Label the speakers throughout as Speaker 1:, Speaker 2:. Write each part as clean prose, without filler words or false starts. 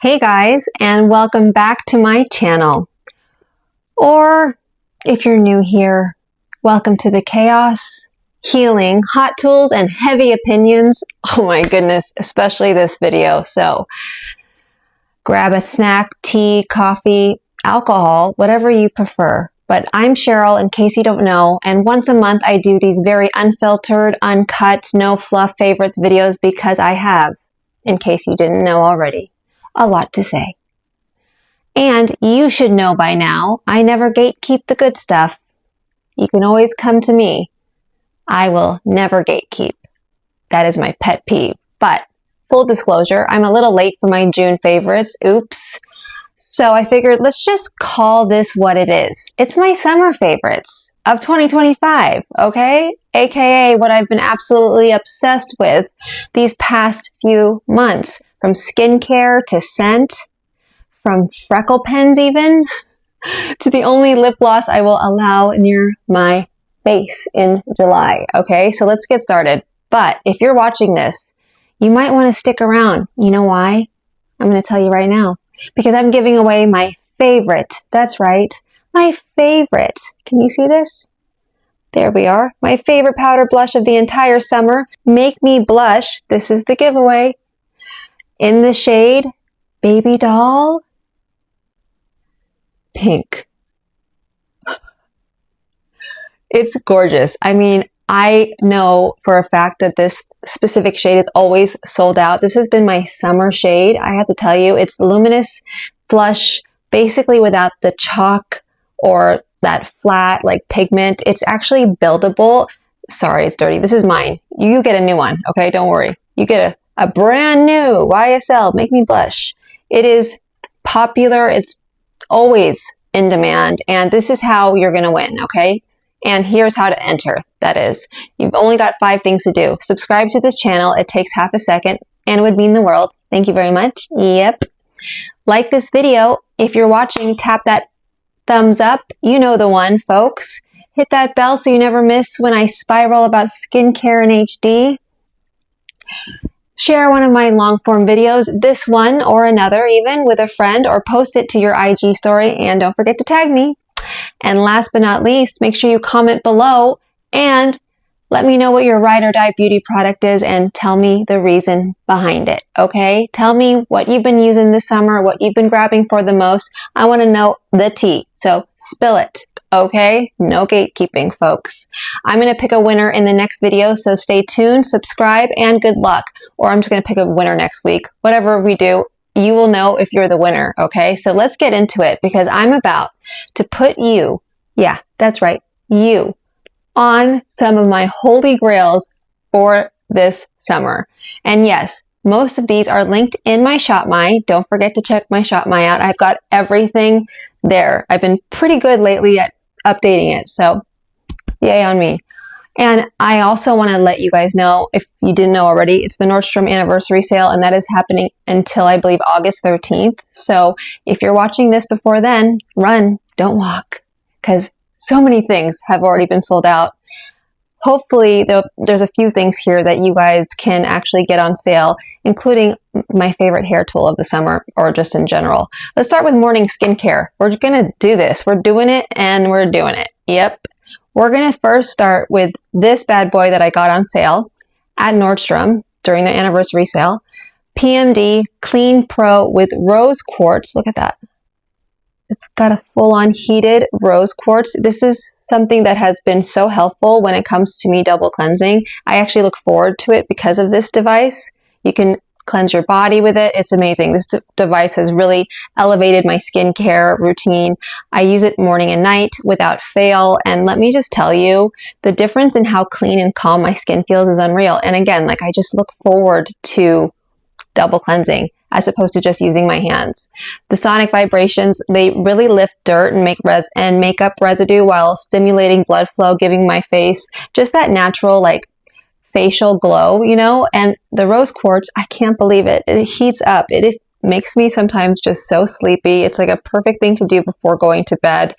Speaker 1: Hey guys, and welcome back to my channel. Or if you're new here, welcome to the chaos, healing, hot tools, and heavy opinions. Oh my goodness, especially this video. So grab a snack, tea, coffee, alcohol, whatever you prefer. But I'm Cheryl, in case you don't know, and once a month I do these very unfiltered, uncut, no fluff favorites videos because I have, in case you didn't know already, a lot to say. And you should know by now, I never gatekeep the good stuff. You can always come to me. I will never gatekeep. That is my pet peeve. But full disclosure, I'm a little late for my June favorites. Oops. So I figured let's just call this what it is. It's my summer favorites of 2025, okay? AKA what I've been absolutely obsessed with these past few months. From skincare to scent, from freckle pens even, to the only lip gloss I will allow near my face in July. Okay, so let's get started. But if you're watching this, you might want to stick around. You know why? I'm going to tell you right now. Because I'm giving away my favorite. That's right, my favorite. Can you see this? There we are. My favorite powder blush of the entire summer. Make Me Blush. This is the giveaway. In the shade Baby Doll Pink. It's gorgeous. I mean, I know for a fact that this specific shade is always sold out. This has been my summer shade. I have to tell you, it's luminous blush, basically without the chalk or that flat like pigment. It's actually buildable. Sorry, it's dirty. This is mine. You get a new one, okay? Don't worry. You get a brand new YSL Make Me Blush. It is popular. It's always in demand. And this is how you're going to win, okay? And here's how to enter. That is, you've only got 5 things to do. Subscribe to this channel. It takes half a second and it would mean the world. Thank you very much. Yep. Like this video. If you're watching, tap that thumbs up. You know the one, folks. Hit that bell so you never miss when I spiral about skincare in HD. Share one of my long-form videos, this one or another even, with a friend, or post it to your IG story, and don't forget to tag me. And last but not least, make sure you comment below and let me know what your ride or die beauty product is and tell me the reason behind it, okay? Tell me what you've been using this summer, what you've been grabbing for the most. I want to know the tea, so spill it. Okay, no gatekeeping, folks. I'm going to pick a winner in the next video, so stay tuned, subscribe, and good luck. Or I'm just going to pick a winner next week. Whatever we do, you will know if you're the winner, okay? So let's get into it because I'm about to put you, yeah, that's right, you, on some of my holy grails for this summer. And yes, most of these are linked in my Shop My. Don't forget to check my Shop My out. I've got everything there. I've been pretty good lately at updating it, so yay on me. And I also want to let you guys know, if you didn't know already, it's the Nordstrom anniversary sale, and that is happening until I believe August 13th. So if you're watching this before then, run, don't walk, because so many things have already been sold out. Hopefully there's a few things here that you guys can actually get on sale, including my favorite hair tool of the summer, or just in general. Let's start with morning skincare. We're going to do this. We're doing it and we're doing it. Yep. We're going to first start with this bad boy that I got on sale at Nordstrom during the anniversary sale. PMD Clean Pro with Rose Quartz. Look at that. It's got a full-on heated rose quartz. This is something that has been so helpful when it comes to me double cleansing. I actually look forward to it because of this device. You can cleanse your body with it. It's amazing. This device has really elevated my skincare routine. I use it morning and night without fail. And let me just tell you, the difference in how clean and calm my skin feels is unreal. And again, like, I just look forward to double cleansing as opposed to just using my hands. The sonic vibrations, they really lift dirt and make up residue while stimulating blood flow, giving my face just that natural, like, facial glow, you know. And the rose quartz, I can't believe it. It heats up. It makes me sometimes just so sleepy. It's like a perfect thing to do before going to bed.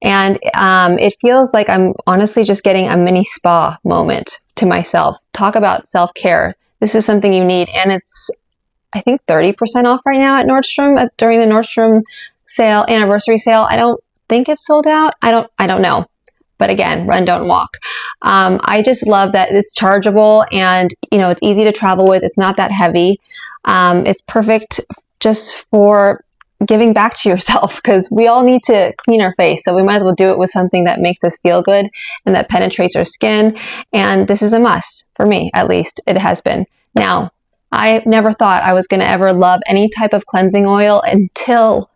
Speaker 1: And it feels like I'm honestly just getting a mini spa moment to myself. Talk about self-care. This is something you need, and it's I think 30% off right now at Nordstrom during the Nordstrom sale, anniversary sale. I don't think it's sold out. I don't know. But again, run, don't walk. I just love that it's chargeable and, you know, it's easy to travel with. It's not that heavy. It's perfect just for giving back to yourself, because we all need to clean our face. So we might as well do it with something that makes us feel good and that penetrates our skin. And this is a must for me, at least it has been. Now, I never thought I was going to ever love any type of cleansing oil until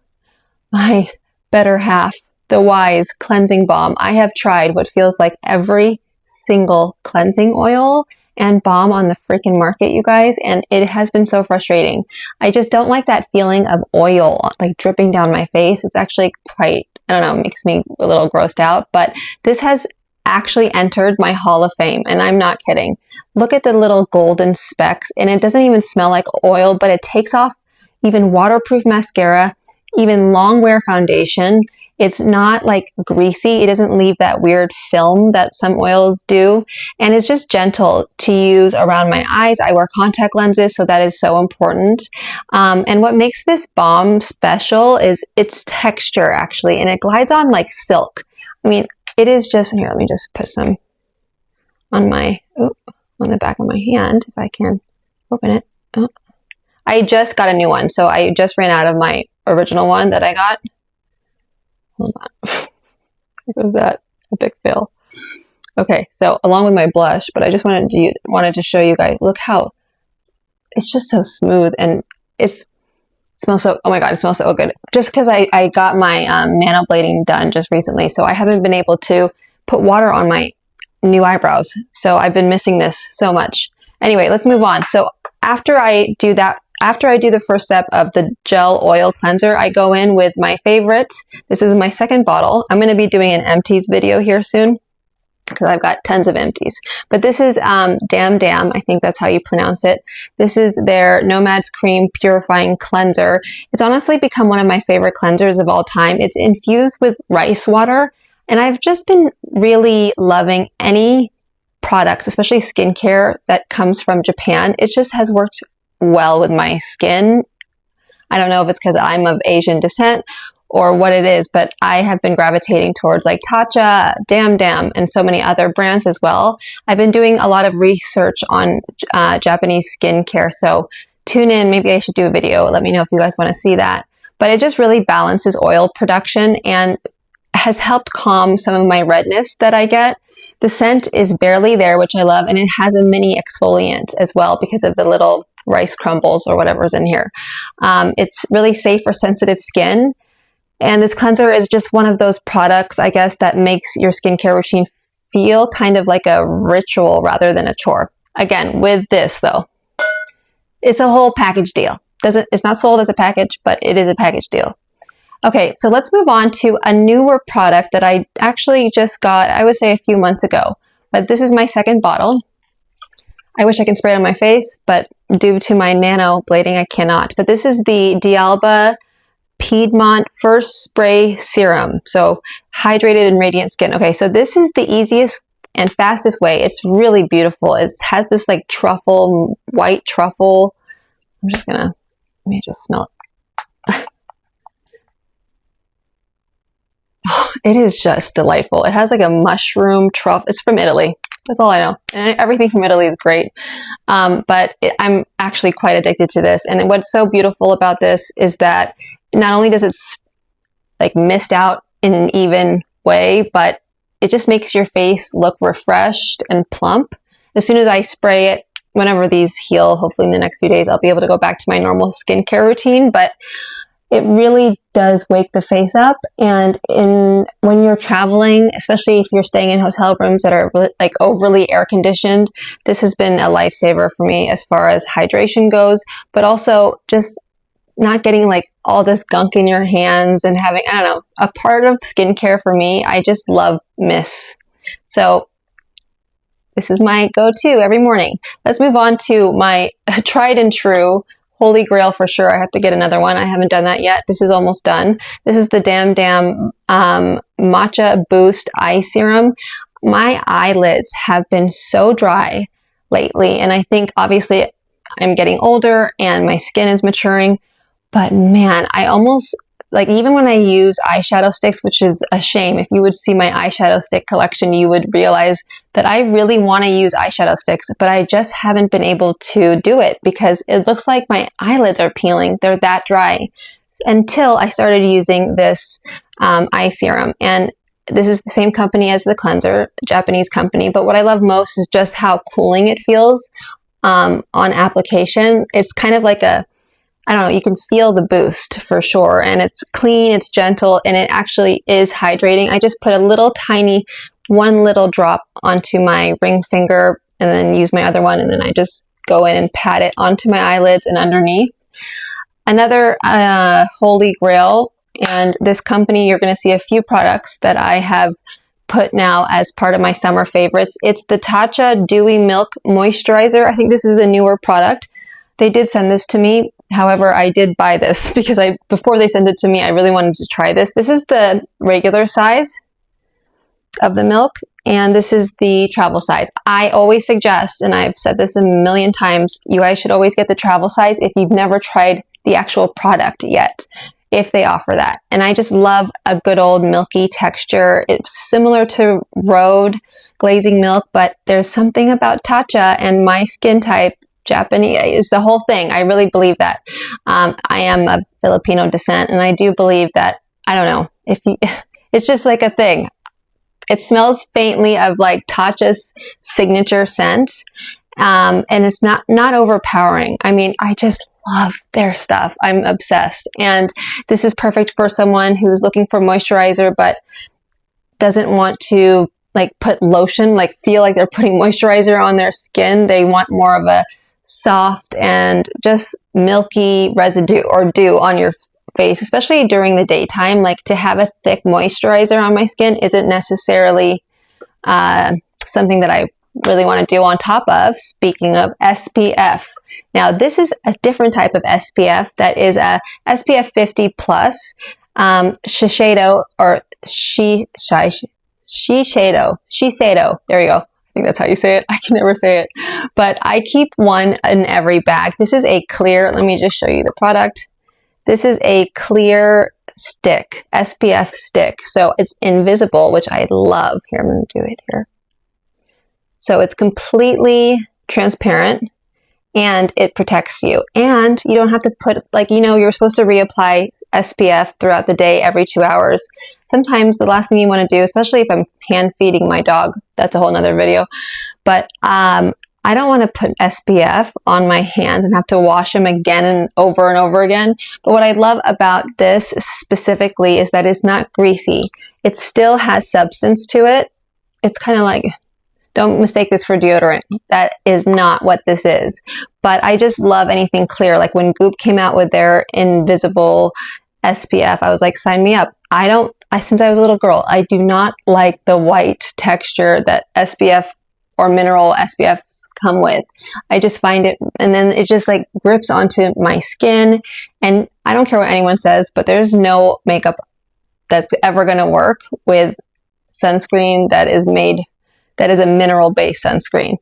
Speaker 1: my better half, the Wise Cleansing Balm. I have tried what feels like every single cleansing oil and balm on the freaking market, you guys, and it has been so frustrating. I just don't like that feeling of oil like dripping down my face. It's actually quite, I don't know, makes me a little grossed out, but this has actually entered my Hall of Fame, and I'm not kidding. Look at the little golden specks, and it doesn't even smell like oil, but it takes off even waterproof mascara, even long wear foundation. It's not like greasy. It doesn't leave that weird film that some oils do. And it's just gentle to use around my eyes. I wear contact lenses, so that is so important. And what makes this balm special is its texture, actually, and it glides on like silk. I mean, it is just, here, let me just put some on my, on the back of my hand, if I can open it. Oh. I just got a new one, so I just ran out of my original one that I got. Hold on. There goes that epic fail. Okay, so along with my blush, but I just wanted to show you guys, look how it's just so smooth, and it smells so, oh my god, it smells so good. Just because I got my nanoblading done just recently, so I haven't been able to put water on my new eyebrows. So I've been missing this so much. Anyway, let's move on. So after I do that, after I do the first step of the gel oil cleanser, I go in with my favorite. This is my second bottle. I'm going to be doing an empties video here soon, because I've got tons of empties. But this is Dam Dam, I think that's how you pronounce it. This is their Nomad's Cream Purifying Cleanser. It's honestly become one of my favorite cleansers of all time. It's infused with rice water, and I've just been really loving any products, especially skincare that comes from Japan. It just has worked well with my skin. I don't know if it's because I'm of Asian descent or what it is, but I have been gravitating towards like Tatcha, Dam Dam, and so many other brands as well. I've been doing a lot of research on Japanese skincare, so tune in. Maybe I should do a video. Let me know if you guys want to see that. But it just really balances oil production and has helped calm some of my redness that I get. The scent is barely there, which I love, and it has a mini exfoliant as well because of the little rice crumbles or whatever's in here. It's really safe for sensitive skin. And this cleanser is just one of those products, I guess, that makes your skincare routine feel kind of like a ritual rather than a chore. Again, with this though, it's a whole package deal. It's not sold as a package, but it is a package deal. Okay, so let's move on to a newer product that I actually just got, I would say a few months ago. But this is my second bottle. I wish I could spray it on my face, but due to my nano blading, I cannot. But this is the D'Alba Piedmont First Spray Serum. So hydrated and radiant skin. Okay, so this is the easiest and fastest way. It's really beautiful. It has this like truffle, white truffle. I'm just gonna, let me just smell it. It is just delightful. It has like a mushroom truffle. It's from Italy. That's all I know. And everything from Italy is great. But I'm actually quite addicted to this. And what's so beautiful about this is that not only does it like mist out in an even way, but it just makes your face look refreshed and plump. As soon as I spray it, whenever these heal, hopefully in the next few days, I'll be able to go back to my normal skincare routine. But it really does wake the face up. And when you're traveling, especially if you're staying in hotel rooms that are like overly air conditioned, this has been a lifesaver for me as far as hydration goes, but also just not getting like all this gunk in your hands and having, I don't know, a part of skincare for me. I just love mists. So this is my go-to every morning. Let's move on to my tried and true Holy Grail for sure. I have to get another one. I haven't done that yet. This is almost done. This is the Dam Dam Matcha Boost Eye Serum. My eyelids have been so dry lately, and I think obviously I'm getting older and my skin is maturing. But man, I almost, like, even when I use eyeshadow sticks, which is a shame. If you would see my eyeshadow stick collection, you would realize that I really want to use eyeshadow sticks, but I just haven't been able to do it because it looks like my eyelids are peeling. They're that dry. Until I started using this eye serum. And this is the same company as the cleanser, Japanese company. But what I love most is just how cooling it feels on application. It's kind of like a, I don't know, you can feel the boost for sure. And it's clean, it's gentle, and it actually is hydrating. I just put a little tiny, one little drop onto my ring finger and then use my other one. And then I just go in and pat it onto my eyelids and underneath. Another holy grail, and this company, you're going to see a few products that I have put now as part of my summer favorites. It's the Tatcha Dewy Milk Moisturizer. I think this is a newer product. They did send this to me. However, I did buy this because before they sent it to me, I really wanted to try this. This is the regular size of the milk, and this is the travel size. I always suggest, and I've said this a million times, you guys should always get the travel size if you've never tried the actual product yet, if they offer that. And I just love a good old milky texture. It's similar to Rhode glazing milk, but there's something about Tatcha and my skin type, Japanese, is the whole thing. I really believe that. I am of Filipino descent, and I do believe that, I don't know, it's just like a thing. It smells faintly of like Tatcha's signature scent, and it's not overpowering. I mean, I just love their stuff. I'm obsessed. And this is perfect for someone who's looking for moisturizer but doesn't want to like put lotion, like feel like they're putting moisturizer on their skin. They want more of a soft and just milky residue or dew on your face, especially during the daytime. Like, to have a thick moisturizer on my skin isn't necessarily something that I really want to do on top of. Speaking of SPF, now this is a different type of SPF that is a SPF 50 plus Shiseido or Shiseido. There you go. I think that's how you say it. I can never say it, but I keep one in every bag. This is a clear, let me just show you the product. This is a clear stick, SPF stick. So it's invisible, which I love. Here, I'm going to do it here. So it's completely transparent and it protects you. And you don't have to put, like, you know, you're supposed to reapply SPF throughout the day every 2 hours. Sometimes the last thing you want to do, especially if I'm hand feeding my dog, that's a whole nother video. But I don't want to put SPF on my hands and have to wash them again and over again. But what I love about this specifically is that it's not greasy. It still has substance to it. It's kind of like, don't mistake this for deodorant. That is not what this is. But I just love anything clear. Like when Goop came out with their invisible SPF, I was like, sign me up. Since I was a little girl, I do not like the white texture that SPF or mineral SPFs come with. I just find it, and then it just like grips onto my skin. And I don't care what anyone says, but there's no makeup that's ever going to work with sunscreen that is a mineral-based sunscreen.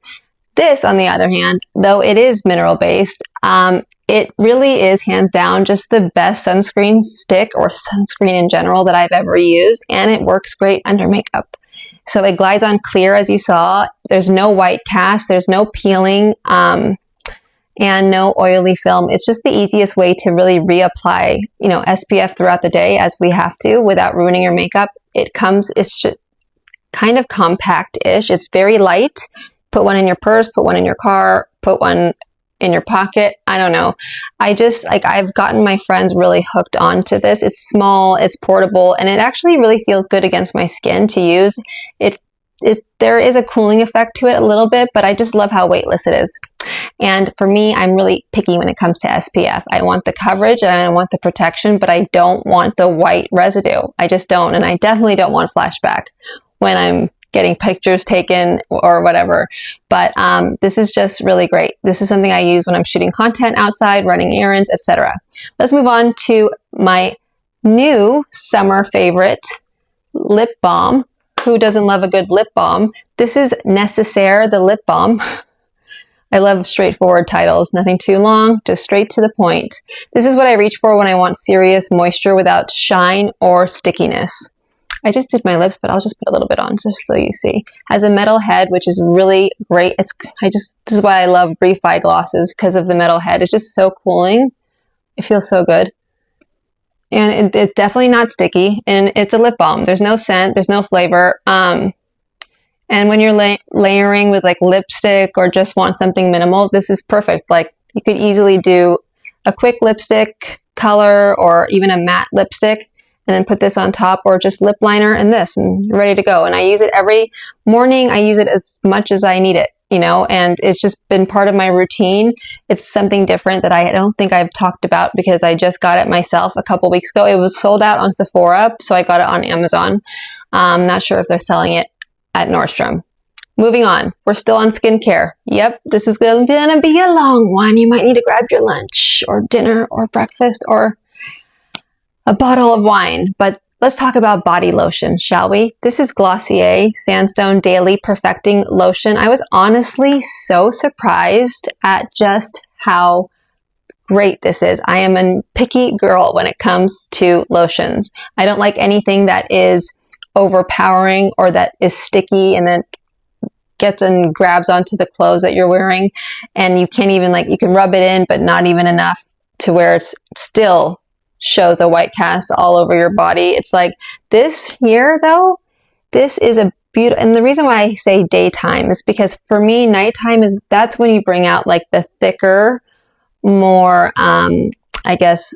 Speaker 1: This, on the other hand, though it is mineral-based, it really is hands down just the best sunscreen stick or sunscreen in general that I've ever used, and it works great under makeup. So it glides on clear, as you saw. There's no white cast, there's no peeling, and no oily film. It's just the easiest way to really reapply, SPF throughout the day as we have to without ruining your makeup. It's kind of compact-ish. It's very light. Put one in your purse, put one in your car, put one in your pocket. I don't know. I've gotten my friends really hooked onto this. It's small, it's portable, and it actually really feels good against my skin to use. There is a cooling effect to it a little bit, but I just love how weightless it is. And for me, I'm really picky when it comes to SPF. I want the coverage and I want the protection, but I don't want the white residue. I just don't. And I definitely don't want flashback when I'm getting pictures taken or whatever. But this is just really great. This is something I use when I'm shooting content outside, running errands, etc. Let's move on to my new summer favorite, lip balm. Who doesn't love a good lip balm? This is Necessaire, the lip balm. I love straightforward titles, nothing too long, just straight to the point. This is what I reach for when I want serious moisture without shine or stickiness. I just did my lips, but I'll just put a little bit on just so you see. Has a metal head, which is really great. This is why I love Brief Eye glosses, because of the metal head. It's just so cooling. It feels so good. And it's definitely not sticky, and it's a lip balm. There's no scent, there's no flavor. And when you're layering with like lipstick or just want something minimal, this is perfect. Like you could easily do a quick lipstick color or even a matte lipstick, and then put this on top, or just lip liner and this, and you're ready to go. And I use it every morning. I use it as much as I need it, you know, and it's just been part of my routine. It's something different that I don't think I've talked about because I just got it myself a couple weeks ago. It was sold out on Sephora, so I got it on Amazon. I'm not sure if they're selling it at Nordstrom. Moving on, we're still on skincare. Yep, this is gonna be a long one. You might need to grab your lunch or dinner or breakfast or a bottle of wine, but let's talk about body lotion, shall we? This is Glossier Sandstone Daily Perfecting Lotion. I was honestly so surprised at just how great this is. I am a picky girl when it comes to lotions. I don't like anything that is overpowering or that is sticky and then gets and grabs onto the clothes that you're wearing, and you can't even, like, you can rub it in but not even enough to where it's still shows a white cast all over your body. It's like this here though, this is a beautiful, and the reason why I say daytime is because for me, nighttime that's when you bring out like the thicker, more I guess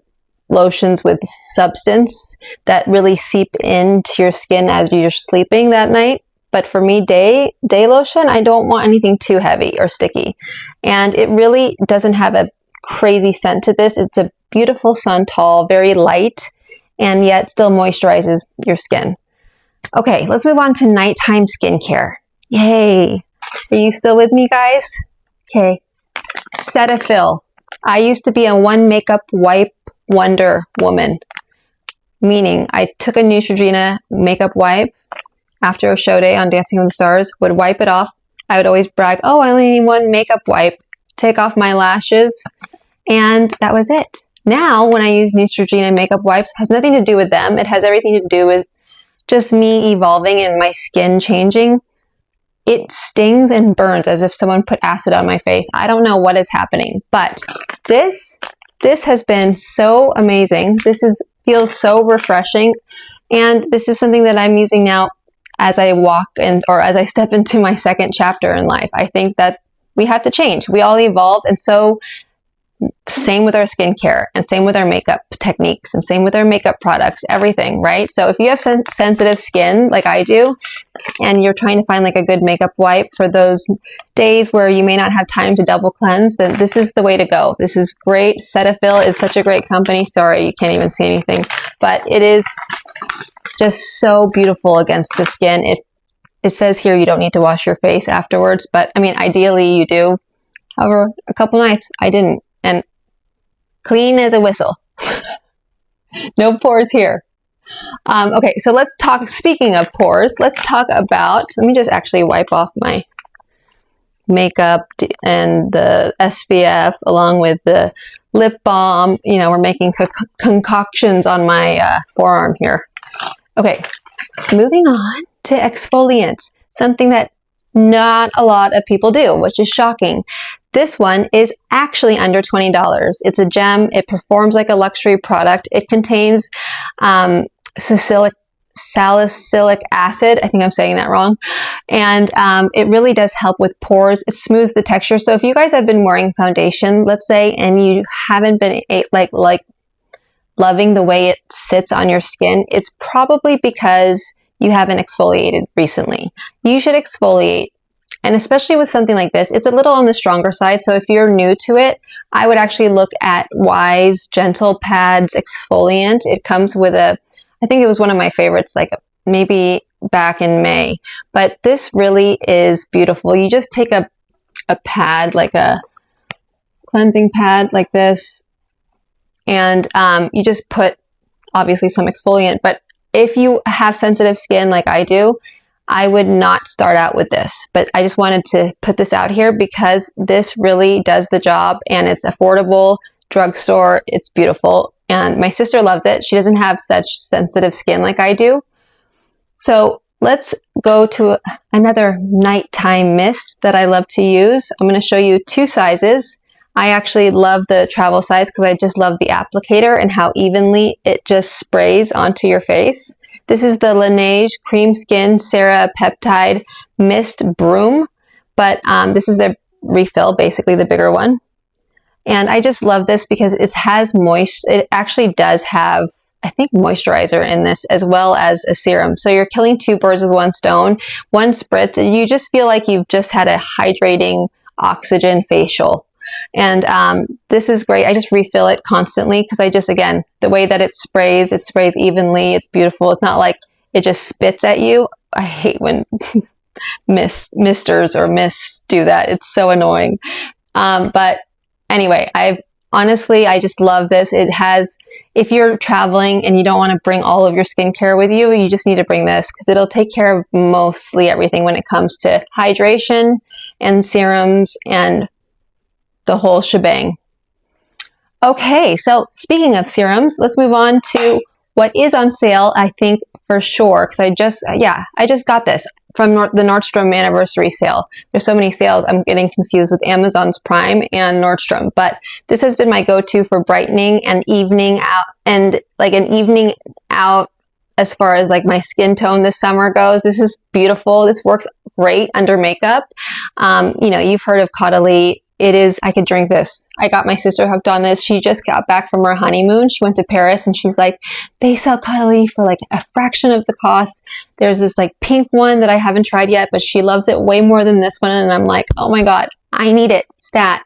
Speaker 1: lotions with substance that really seep into your skin as you're sleeping that night. But for me, day lotion, I don't want anything too heavy or sticky, and it really doesn't have a crazy scent to this. It's a beautiful Santal, very light, and yet still moisturizes your skin. Okay, let's move on to nighttime skincare. Yay! Are you still with me, guys? Okay. Cetaphil. I used to be a one makeup wipe wonder woman, meaning I took a Neutrogena makeup wipe after a show day on Dancing with the Stars, would wipe it off. I would always brag, oh, I only need one makeup wipe, take off my lashes, and that was it. Now, when I use Neutrogena makeup wipes, it has nothing to do with them. It has everything to do with just me evolving and my skin changing. It stings and burns as if someone put acid on my face. I don't know what is happening, but this has been so amazing. Feels so refreshing, and this is something that I'm using now as I walk or as I step into my second chapter in life. I think that we have to change. We all evolve, and so same with our skincare, and same with our makeup techniques, and same with our makeup products, everything, right? So if you have sensitive skin like I do, and you're trying to find like a good makeup wipe for those days where you may not have time to double cleanse, then this is the way to go. This is great. Cetaphil is such a great company. Sorry, you can't even see anything, but it is just so beautiful against the skin. It says here you don't need to wash your face afterwards, but I mean, ideally you do. However, a couple nights I didn't, and clean as a whistle. No pores here. Okay, so let's talk, speaking of pores, let's talk about, let me just actually wipe off my makeup and the SPF along with the lip balm. You know, we're making concoctions on my forearm here. Okay, moving on to exfoliants, something that not a lot of people do, which is shocking. This one is actually under $20. It's a gem. It performs like a luxury product. It contains salicylic acid. I think I'm saying that wrong. And it really does help with pores. It smooths the texture. So if you guys have been wearing foundation, let's say, and you haven't been like loving the way it sits on your skin, it's probably because you haven't exfoliated recently. You should exfoliate. And especially with something like this, it's a little on the stronger side. So if you're new to it, I would actually look at Wise Gentle Pads Exfoliant. It comes with I think it was one of my favorites, like maybe back in May. But this really is beautiful. You just take a pad, like a cleansing pad like this, and you just put obviously some exfoliant. But if you have sensitive skin like I do, I would not start out with this, but I just wanted to put this out here because this really does the job, and it's affordable, drugstore, it's beautiful, and my sister loves it. She doesn't have such sensitive skin like I do. So let's go to another nighttime mist that I love to use. I'm going to show you two sizes. I actually love the travel size because I just love the applicator and how evenly it just sprays onto your face. This is the Laneige Cream Skin Cera Peptide Mist Broom, but this is the refill, basically the bigger one. And I just love this because it has it actually does have, I think, moisturizer in this as well as a serum. So you're killing two birds with one stone, one spritz, and you just feel like you've just had a hydrating oxygen facial. And this is great. I just refill it constantly because I just, again, the way that it sprays evenly. It's beautiful. It's not like it just spits at you. I hate when misters or mists do that. It's so annoying. But anyway, I just love this. It has, if you're traveling and you don't want to bring all of your skincare with you, you just need to bring this because it'll take care of mostly everything when it comes to hydration and serums and the whole shebang. Okay, so speaking of serums, let's move on to what is on sale, I think for sure, because I just got this from the Nordstrom anniversary sale. There's so many sales, I'm getting confused with Amazon's Prime and Nordstrom, but this has been my go-to for brightening and evening out, and like an evening out as far as like my skin tone this summer goes. This is beautiful. This works great under makeup. You know, you've heard of Caudalie. It is, I could drink this. I got my sister hooked on this. She just got back from her honeymoon. She went to Paris and she's like, they sell Caudalie for like a fraction of the cost. There's this like pink one that I haven't tried yet, but she loves it way more than this one. And I'm like, oh my God, I need it, stat.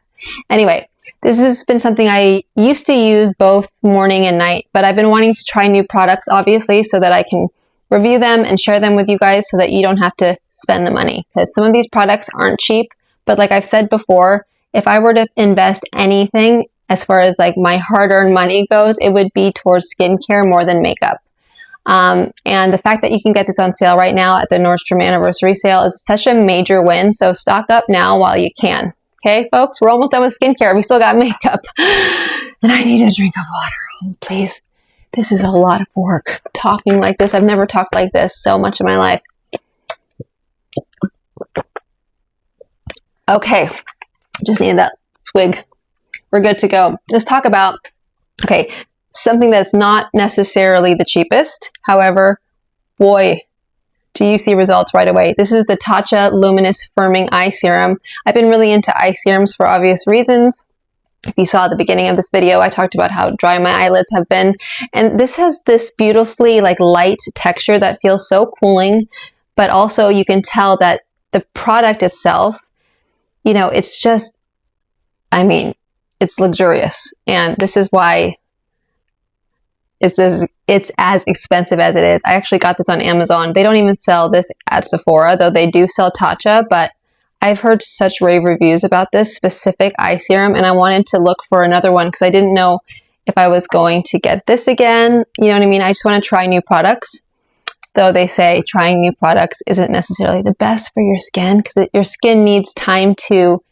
Speaker 1: Anyway, this has been something I used to use both morning and night, but I've been wanting to try new products, obviously, so that I can review them and share them with you guys so that you don't have to spend the money, because some of these products aren't cheap. But like I've said before, if I were to invest anything as far as like my hard-earned money goes, it would be towards skincare more than makeup. And the fact that you can get this on sale right now at the Nordstrom anniversary sale is such a major win. So stock up now while you can. Okay, folks, we're almost done with skincare. We still got makeup. And I need a drink of water. Oh, please. This is a lot of work talking like this. I've never talked like this so much in my life. Okay. Just needed that swig. We're good to go. Let's talk about, okay, something that's not necessarily the cheapest. However, boy, do you see results right away. This is the Tatcha Luminous Firming Eye Serum. I've been really into eye serums for obvious reasons. If you saw at the beginning of this video, I talked about how dry my eyelids have been. And this has this beautifully like light texture that feels so cooling, but also you can tell that the product itself, you know, it's just, I mean, it's luxurious. And this is why it's as expensive as it is. I actually got this on Amazon. They don't even sell this at Sephora, though they do sell Tatcha, but I've heard such rave reviews about this specific eye serum, and I wanted to look for another one because I didn't know if I was going to get this again. You know what I mean? I just want to try new products. Though they say trying new products isn't necessarily the best for your skin because your skin needs time to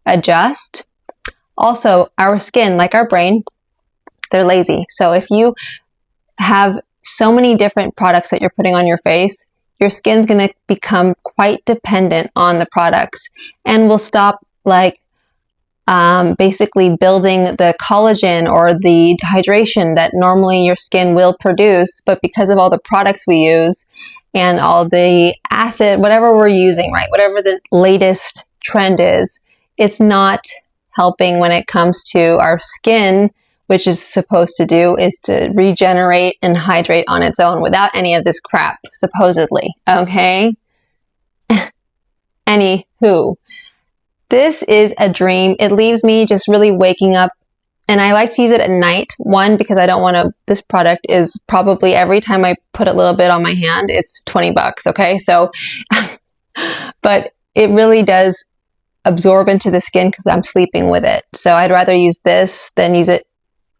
Speaker 1: adjust. Also, our skin, like our brain, they're lazy. So if you have so many different products that you're putting on your face, your skin's going to become quite dependent on the products and will stop like basically building the collagen or the hydration that normally your skin will produce. But because of all the products we use and all the acid, whatever we're using, right? Whatever the latest trend is, it's not helping when it comes to our skin, which is supposed to do is to regenerate and hydrate on its own without any of this crap, supposedly. Okay? Anywho. This is a dream. It leaves me just really waking up, and I like to use it at night. One, because I don't want to, this product is probably every time I put a little bit on my hand, it's $20, okay? So, but it really does absorb into the skin because I'm sleeping with it. So I'd rather use this than use it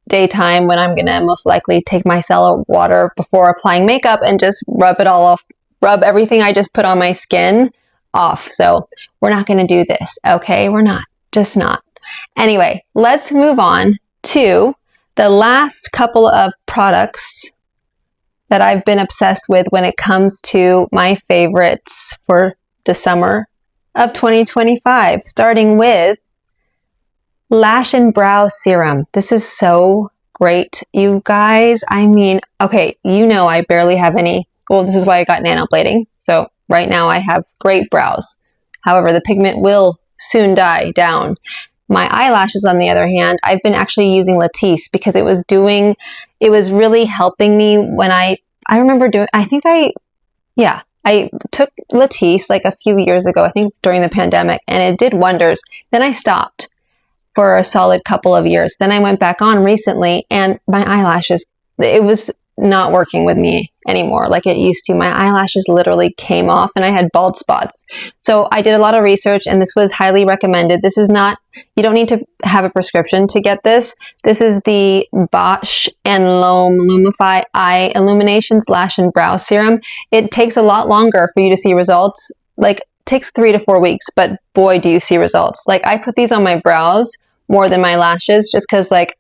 Speaker 1: daytime when I'm going to most likely take my micellar water before applying makeup and just rub it all off rub everything I just put on my skin off. So we're not going to do this. Okay. We're not, just not. Anyway, let's move on to the last couple of products that I've been obsessed with when it comes to my favorites for the summer of 2025, starting with Lash and Brow Serum. This is so great, you guys. I mean, okay, you know I barely have any, well, this is why I got nanoblading. So right now I have great brows. However, the pigment will soon die down. My eyelashes, on the other hand, I've been actually using Latisse because it was really helping me when I remember doing, I took Latisse like a few years ago, I think during the pandemic, and it did wonders. Then I stopped for a solid couple of years. Then I went back on recently, and my eyelashes, it was not working with me anymore like it used to. My eyelashes literally came off and I had bald spots. So I did a lot of research, and this was highly recommended. This is not, you don't need to have a prescription to get this. This is the Bausch & Lomb Lumify Eye Illuminations Lash and Brow Serum. It takes a lot longer for you to see results. Like, it takes 3 to 4 weeks, but boy, do you see results. Like, I put these on my brows more than my lashes just because, like,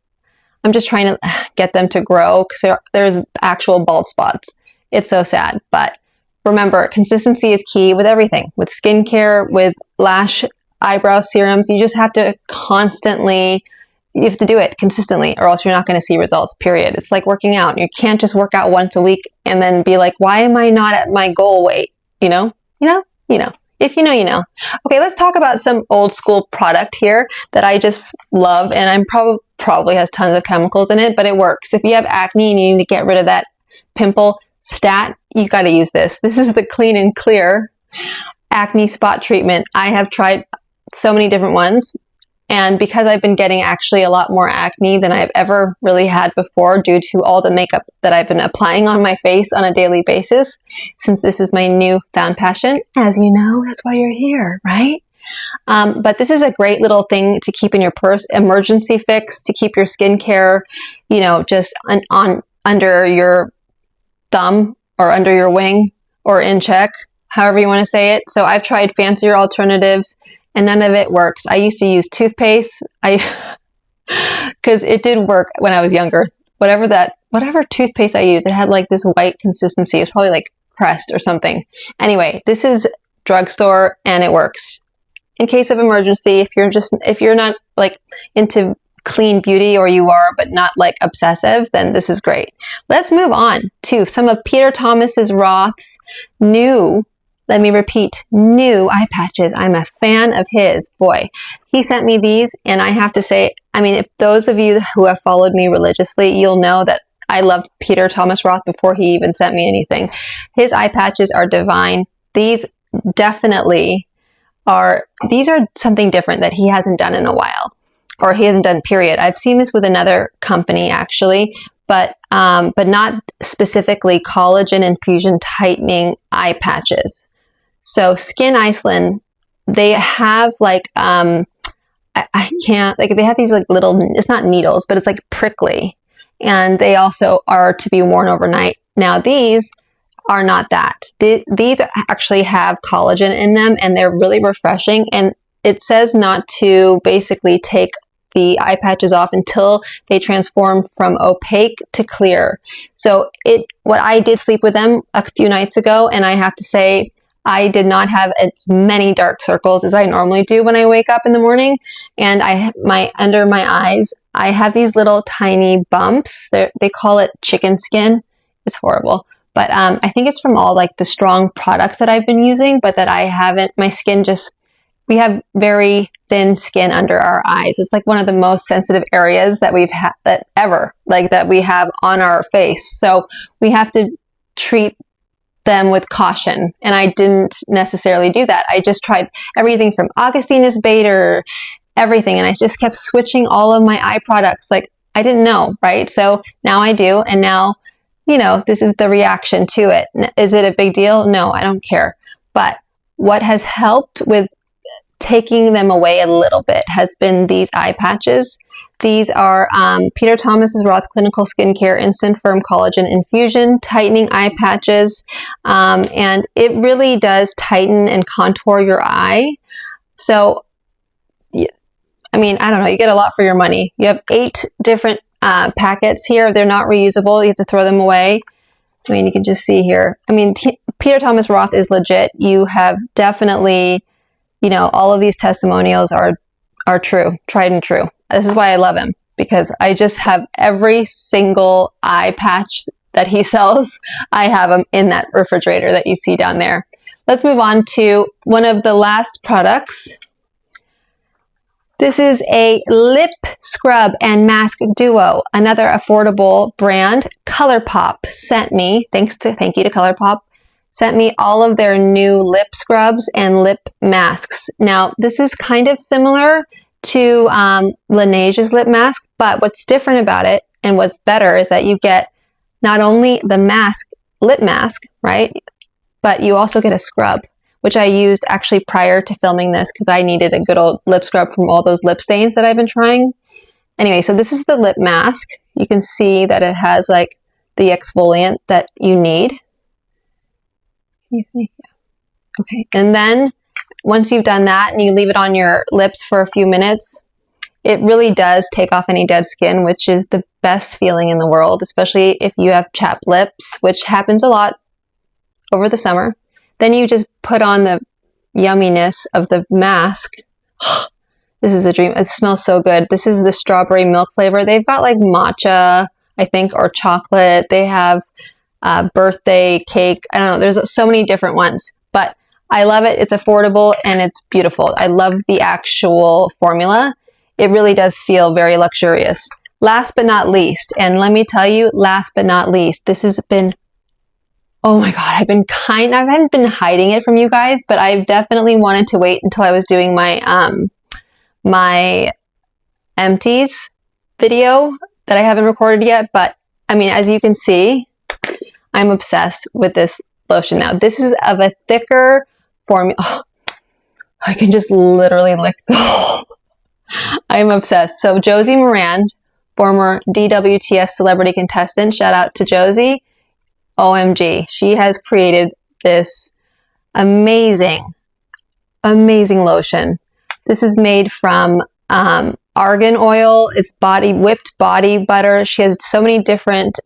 Speaker 1: I'm just trying to get them to grow because there's actual bald spots. It's so sad. But remember, consistency is key with everything. With skincare, with lash, eyebrow serums, you just have to you have to do it consistently, or else you're not going to see results, period. It's like working out. You can't just work out once a week and then be like, why am I not at my goal weight? You know. If you know, you know. Okay, let's talk about some old school product here that I just love, and I'm probably has tons of chemicals in it, but it works. If you have acne and you need to get rid of that pimple stat, you got to use this. This is the Clean and Clear Acne Spot Treatment. I have tried so many different ones, and because I've been getting actually a lot more acne than I've ever really had before due to all the makeup that I've been applying on my face on a daily basis, since this is my newfound passion, as you know, that's why you're here, right? But this is a great little thing to keep in your purse, emergency fix, to keep your skincare, just under your thumb or under your wing or in check, however you want to say it. So I've tried fancier alternatives and none of it works. I used to use toothpaste, because it did work when I was younger. Whatever toothpaste I used, it had like this white consistency. It's probably like Crest or something. Anyway, this is drugstore and it works. In case of emergency, if you're not like into clean beauty, or you are but not like obsessive, then this is great. Let's move on to some of Peter Thomas Roth's new eye patches. I'm a fan of his. Boy, he sent me these, and I have to say, I mean, if those of you who have followed me religiously, you'll know that I loved Peter Thomas Roth before he even sent me anything. His eye patches are divine. These are something different that he hasn't done in a while, or he hasn't done, period. I've seen this with another company actually, but not specifically collagen infusion tightening eye patches. So Skin Iceland, they have like, they have these like little, it's not needles, but it's like prickly. And they also are to be worn overnight. Now these are not that. These actually have collagen in them, and they're really refreshing. And it says not to basically take the eye patches off until they transform from opaque to clear. So what I did sleep with them a few nights ago, and I have to say, I did not have as many dark circles as I normally do when I wake up in the morning. And under my eyes, I have these little tiny bumps. They call it chicken skin. It's horrible. But I think it's from all like the strong products that I've been using, but that I haven't, we have very thin skin under our eyes. It's like one of the most sensitive areas that we've had that we have on our face. So we have to treat them with caution. And I didn't necessarily do that. I just tried everything from Augustinus Bader, everything. And I just kept switching all of my eye products. Like, I didn't know, right? So now I do. And now, this is the reaction to it. Is it a big deal? No, I don't care. But what has helped with taking them away a little bit has been these eye patches. These are Peter Thomas's Roth Clinical Skincare Instant Firm Collagen Infusion Tightening Eye Patches. And it really does tighten and contour your eye. So, I mean, I don't know, you get a lot for your money. You have 8 different packets here. They're not reusable. You have to throw them away. I mean, you can just see here. I mean, Peter Thomas Roth is legit. You have definitely, you know, all of these testimonials are true, tried and true. This is why I love him, because I just have every single eye patch that he sells. I have them in that refrigerator that you see down there. Let's move on to one of the last products. This is a lip scrub and mask duo, another affordable brand. ColourPop sent me, thank you to ColourPop, sent me all of their new lip scrubs and lip masks. Now, this is kind of similar to Laneige's lip mask, but what's different about it and what's better is that you get not only the mask, lip mask, right, but you also get a scrub, which I used actually prior to filming this because I needed a good old lip scrub from all those lip stains that I've been trying. Anyway, so this is the lip mask. You can see that it has like the exfoliant that you need. Okay, and then once you've done that and you leave it on your lips for a few minutes, it really does take off any dead skin, which is the best feeling in the world, especially if you have chapped lips, which happens a lot over the summer. Then you just put on the yumminess of the mask. This is a dream. It smells so good. This is the strawberry milk flavor. They've got like matcha, I think, or chocolate. They have birthday cake. I don't know. There's so many different ones, but I love it. It's affordable and it's beautiful. I love the actual formula. It really does feel very luxurious. Last but not least, and let me tell you, last but not least, this has been, oh my God, I haven't been hiding it from you guys, but I've definitely wanted to wait until I was doing my, my empties video that I haven't recorded yet. But I mean, as you can see, I'm obsessed with this lotion now. This is of a thicker formula. Oh, I can just literally lick the whole. I'm obsessed. So Josie Moran, former DWTS celebrity contestant, shout out to Josie. OMG, she has created this amazing, amazing lotion. This is made from argan oil. It's whipped body butter. She has so many different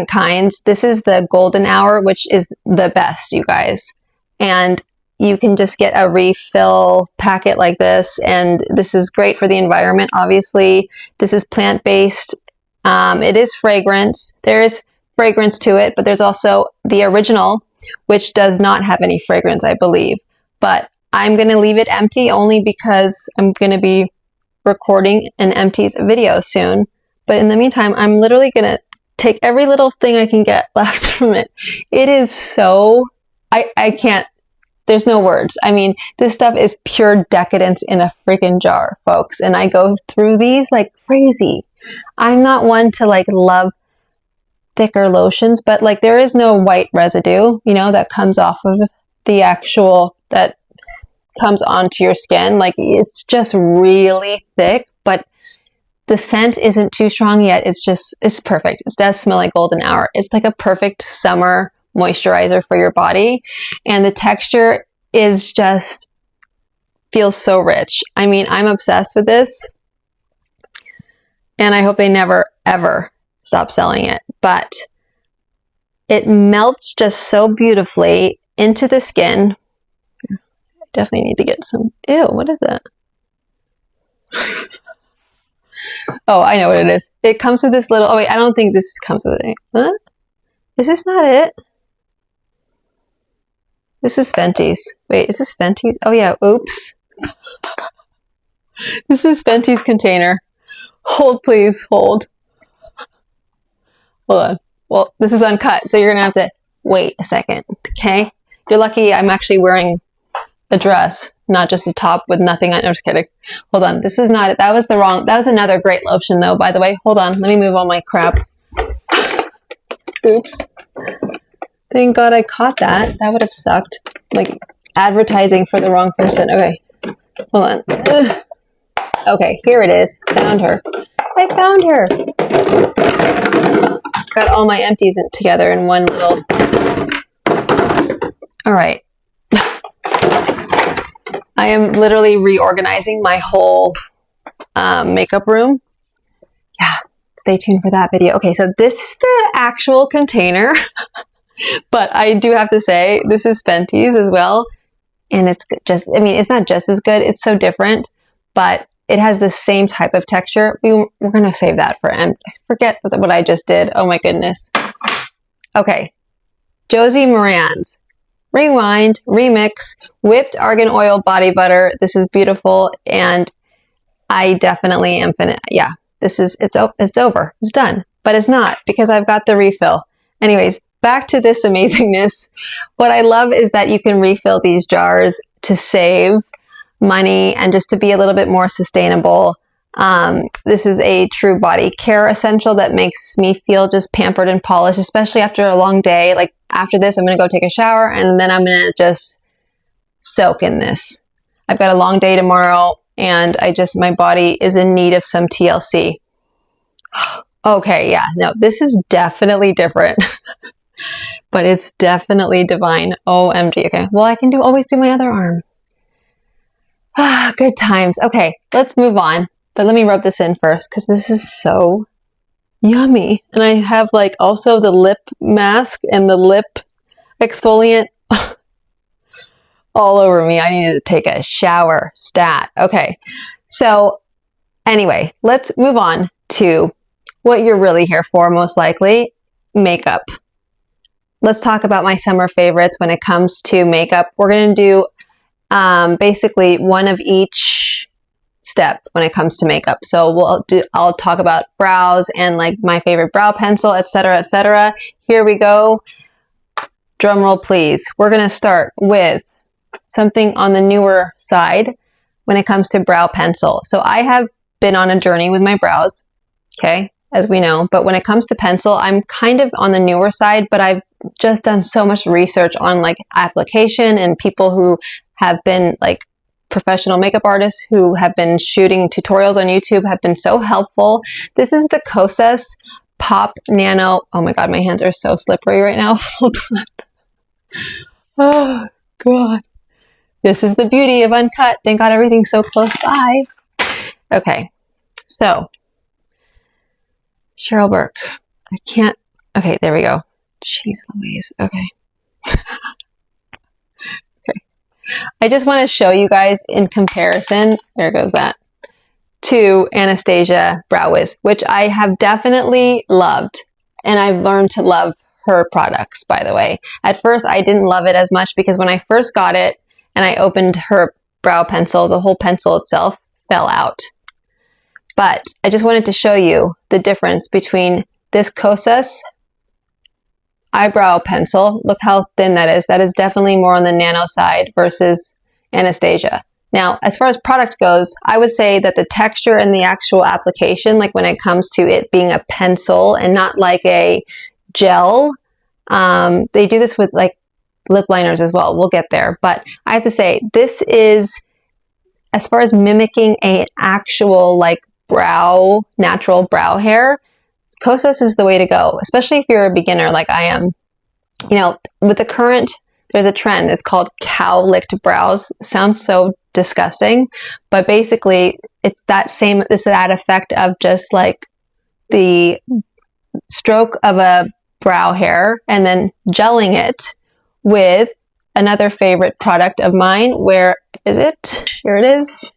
Speaker 1: kinds. This is the golden hour, which is the best, you guys. And you can just get a refill packet like this, and this is great for the environment. Obviously, this is plant-based. It is fragrance. There's fragrance to it, but there's also the original, which does not have any fragrance, I believe. But I'm going to leave it empty only because I'm going to be recording an empties video soon. But in the meantime, I'm literally going to take every little thing I can get left from it. It is so, I can't, there's no words. I mean, this stuff is pure decadence in a freaking jar, folks. And I go through these like crazy. I'm not one to like love thicker lotions, but like there is no white residue, you know, that comes off of the actual, that comes onto your skin. Like it's just really thick, but the scent isn't too strong yet. It's perfect. It does smell like golden hour. It's like a perfect summer moisturizer for your body. And the texture is just, feels so rich. I mean, I'm obsessed with this. And I hope they never, ever stop selling it. But it melts just so beautifully into the skin. Definitely need to get some, ew, what is that? Oh, I know what it is. It comes with this little, oh wait, I don't think this comes with it. Huh? Is this not it? This is Fenty's. Wait, is this Fenty's? Oh yeah, oops. This is Fenty's container. Hold, please, hold. Hold on. Well, this is uncut, so you're gonna have to wait a second, okay? You're lucky I'm actually wearing a dress, not just a top with nothing on. I'm just kidding. Hold on. This is not it. That was the wrong. That was another great lotion, though, by the way. Hold on. Let me move all my crap. Oops. Thank God I caught that. That would have sucked. Like, advertising for the wrong person. Okay, hold on. Ugh. Okay, here it is. Found her. I found her. Got all my empties together in one little... All right. I am literally reorganizing my whole makeup room. Yeah, stay tuned for that video. Okay, so this is the actual container. But I do have to say, this is Fenty's as well. And it's just, I mean, it's not just as good. It's so different. But it has the same type of texture. We're going to save that for end. Forget what I just did. Oh my goodness. Okay. Josie Moran's Rewind, Remix, Whipped Argan Oil Body Butter. This is beautiful. And I definitely am yeah, it's over. It's done. But it's not, because I've got the refill. Anyways, back to this amazingness. What I love is that you can refill these jars to save money and just to be a little bit more sustainable. This is a true body care essential that makes me feel just pampered and polished, especially after a long day. Like after this, I'm going to go take a shower and then I'm going to just soak in this. I've got a long day tomorrow and my body is in need of some TLC. Okay, yeah, no, this is definitely different, but it's definitely divine. OMG. Okay, well, I can always do my other arm. Ah, good times. Okay, let's move on. But let me rub this in first because this is so yummy. And I have like also the lip mask and the lip exfoliant all over me. I need to take a shower stat. Okay, so anyway, let's move on to what you're really here for, most likely, makeup. Let's talk about my summer favorites when it comes to makeup. We're going to do basically one of each step when it comes to makeup. So I'll talk about brows and like my favorite brow pencil, etc., etc. Here we go. Drum roll, please. We're going to start with something on the newer side when it comes to brow pencil. So I have been on a journey with my brows, okay, as we know, but when it comes to pencil, I'm kind of on the newer side, but I've just done so much research on like application, and people who have been like professional makeup artists who have been shooting tutorials on YouTube have been so helpful. This is the Kosas Pop Nano. Oh my God, my hands are so slippery right now. Hold on. Oh God. This is the beauty of uncut. Thank God everything's so close by. Okay, so Cheryl Burke. I can't. Okay, there we go. Jeez Louise. Okay. Okay. I just want to show you guys in comparison, there goes that, to Anastasia Brow Wiz, which I have definitely loved. And I've learned to love her products, by the way. At first, I didn't love it as much because when I first got it and I opened her brow pencil, the whole pencil itself fell out. But I just wanted to show you the difference between this Kosas eyebrow pencil. Look how thin that is. That is definitely more on the nano side versus Anastasia. Now, as far as product goes, I would say that the texture and the actual application, like when it comes to it being a pencil and not like a gel, they do this with like lip liners as well. We'll get there. But I have to say, this is, as far as mimicking an actual like natural brow hair, Kosas is the way to go, especially if you're a beginner like I am. You know, with the current, there's a trend, it's called cow-licked brows. Sounds so disgusting, but basically it's that effect of just like the stroke of a brow hair and then gelling it with another favorite product of mine. Where is it? Here it is.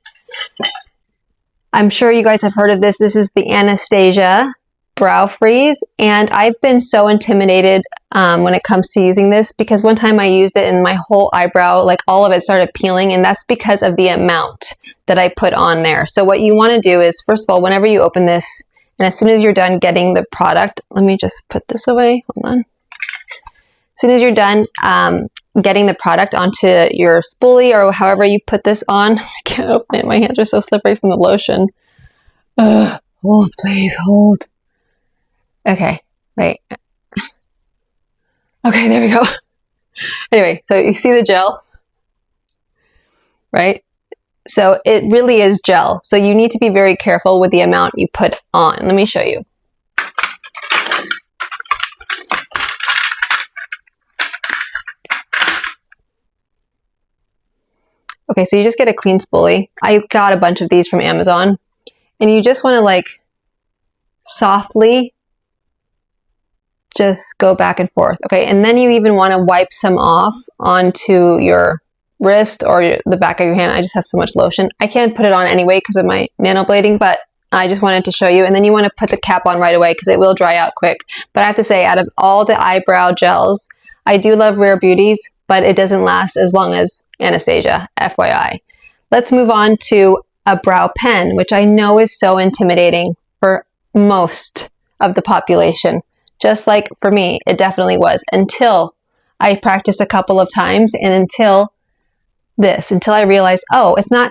Speaker 1: I'm sure you guys have heard of this. This is the Anastasia Brow Freeze, and I've been so intimidated when it comes to using this because one time I used it and my whole eyebrow, like all of it, started peeling, and that's because of the amount that I put on there. So what you want to do is, first of all, whenever you open this, and as soon as you're done getting the product, let me just put this away. Hold on. As soon as you're done getting the product onto your spoolie or however you put this on, I can't open it. My hands are so slippery from the lotion. Hold, please, hold. Okay, wait. Okay, there we go. Anyway, so you see the gel? right? So it really is gel. So you need to be very careful with the amount you put on. Let me show you. Okay, so you just get a clean spoolie. I got a bunch of these from Amazon. And you just want to like softly just go back and forth. Okay, and then you even want to wipe some off onto your wrist or the back of your hand. I just have so much lotion. I can't put it on anyway because of my nanoblading, but I just wanted to show you. And then you want to put the cap on right away because it will dry out quick. But I have to say, out of all the eyebrow gels, I do love Rare Beauties, but it doesn't last as long as Anastasia, FYI. Let's move on to a brow pen, which I know is so intimidating for most of the population. Just like for me, it definitely was until I practiced a couple of times and until I realized, oh, it's not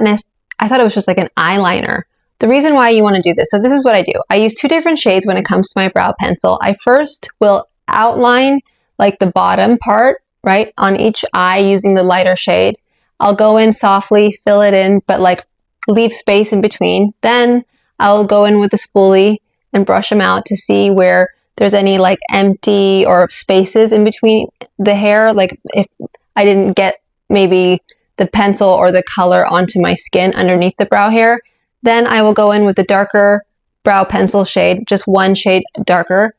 Speaker 1: I thought it was just like an eyeliner. The reason why you want to do this, so this is what I do. I use 2 different shades when it comes to my brow pencil. I first will outline like the bottom part, right, on each eye using the lighter shade. I'll go in softly, fill it in, but like leave space in between. Then I'll go in with the spoolie and brush them out to see where there's any like empty or spaces in between the hair. Like if I didn't get maybe the pencil or the color onto my skin underneath the brow hair, then I will go in with the darker brow pencil shade, just 1 shade darker.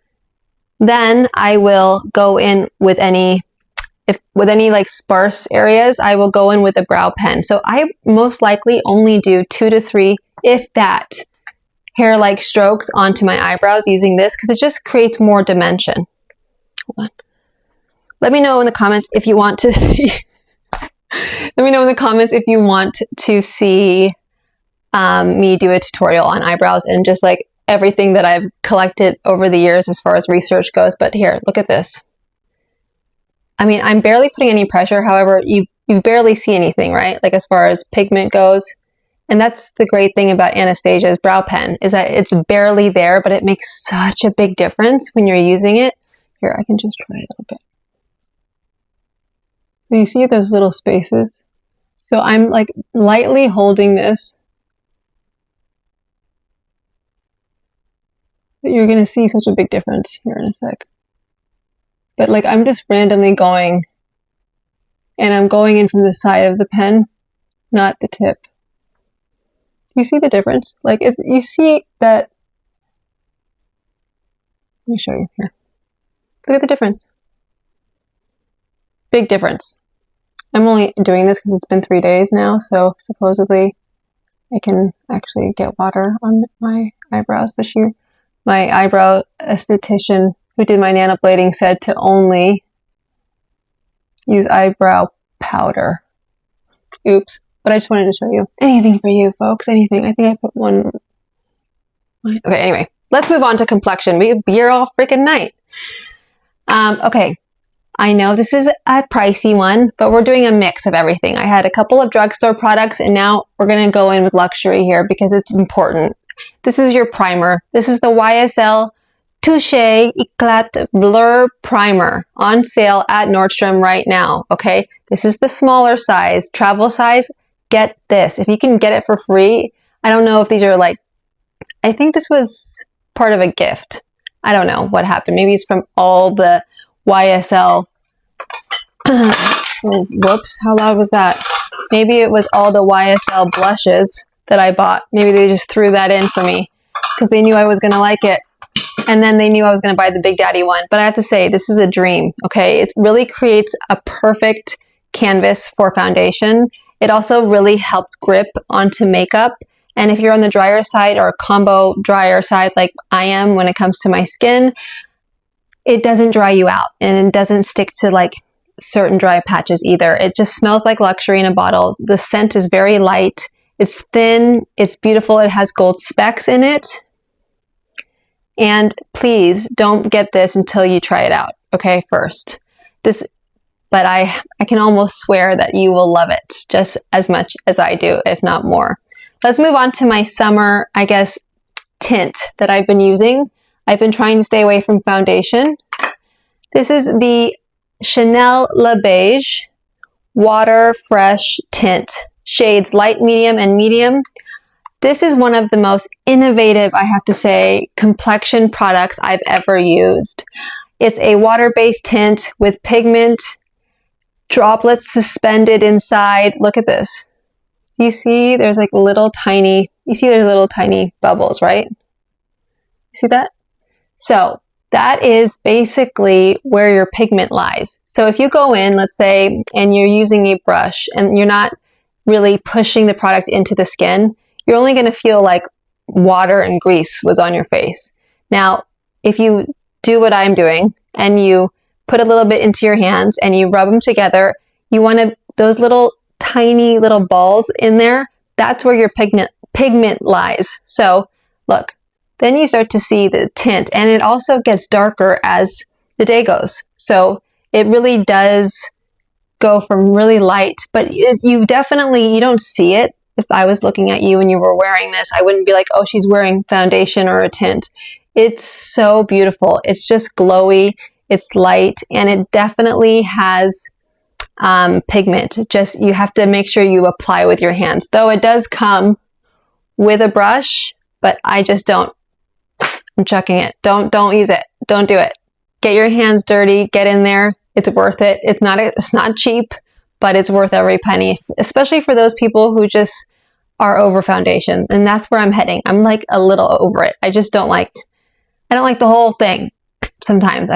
Speaker 1: Then I will go in with any like sparse areas, I will go in with a brow pen. So I most likely only do 2 to 3, if that, hair-like strokes onto my eyebrows using this because it just creates more dimension. Hold on. Let me know in the comments if you want to see. Let me know in the comments if you want to see me do a tutorial on eyebrows and just like everything that I've collected over the years as far as research goes. But here, look at this. I mean, I'm barely putting any pressure. However, you barely see anything, right? Like as far as pigment goes. And that's the great thing about Anastasia's brow pen is that it's barely there, but it makes such a big difference when you're using it. Here, I can just try a little bit. So you see those little spaces? So I'm like lightly holding this. But you're going to see such a big difference here in a sec. But like I'm just randomly going, and I'm going in from the side of the pen, not the tip. Do you see the difference? Like if you see that, let me show you here. Look at the difference. Big difference. I'm only doing this because it's been 3 days now, so supposedly I can actually get water on my eyebrows. But my eyebrow esthetician who did my nanoblading said to only use eyebrow powder. Oops. But I just wanted to show you. Anything for you, folks. Anything. I think I put one. Okay, anyway. Let's move on to complexion. We'll be here all freaking night. Okay. I know this is a pricey one, but we're doing a mix of everything. I had a couple of drugstore products, and now we're going to go in with luxury here because it's important. This is your primer. This is the YSL Touche Eclat Blur Primer on sale at Nordstrom right now, okay? This is the smaller size, travel size. Get this. If you can get it for free, I don't know if these are like, I think this was part of a gift. I don't know what happened. Maybe it's from all the YSL. Oh, whoops, how loud was that? Maybe it was all the YSL blushes that I bought. Maybe they just threw that in for me because they knew I was going to like it. And then they knew I was going to buy the Big Daddy one. But I have to say, this is a dream, okay? It really creates a perfect canvas for foundation. It also really helps grip onto makeup. And if you're on the drier side or combo drier side like I am when it comes to my skin, it doesn't dry you out. And it doesn't stick to like certain dry patches either. It just smells like luxury in a bottle. The scent is very light. It's thin. It's beautiful. It has gold specks in it. And please don't get this until you try it out, okay, first. But I can almost swear that you will love it just as much as I do, if not more. Let's move on to my summer, I guess, tint that I've been using. I've been trying to stay away from foundation. This is the Chanel Le Beige Water Fresh Tint shades light, medium, and medium. This is one of the most innovative, I have to say, complexion products I've ever used. It's a water-based tint with pigment droplets suspended inside. Look at this. You see there's like little tiny, there's little tiny bubbles, right? You see that? So that is basically where your pigment lies. So if you go in, let's say, and you're using a brush and you're not really pushing the product into the skin, you're only going to feel like water and grease was on your face. Now, if you do what I'm doing and you put a little bit into your hands and you rub them together, you want to, those little tiny little balls in there, that's where your pigment lies. So look, then you start to see the tint, and it also gets darker as the day goes. So it really does go from really light, but you don't see it. If I was looking at you and you were wearing this, I wouldn't be like, oh, she's wearing foundation or a tint. It's so beautiful. It's just glowy, it's light, and it definitely has pigment. Just, you have to make sure you apply with your hands. Though it does come with a brush, but I just don't. I'm chucking it. Don't use it. Don't do it. Get your hands dirty, get in there. It's worth it. It's not cheap, but it's worth every penny, especially for those people who just are over foundation. And that's where I'm heading. I'm like a little over it. I don't like the whole thing. Sometimes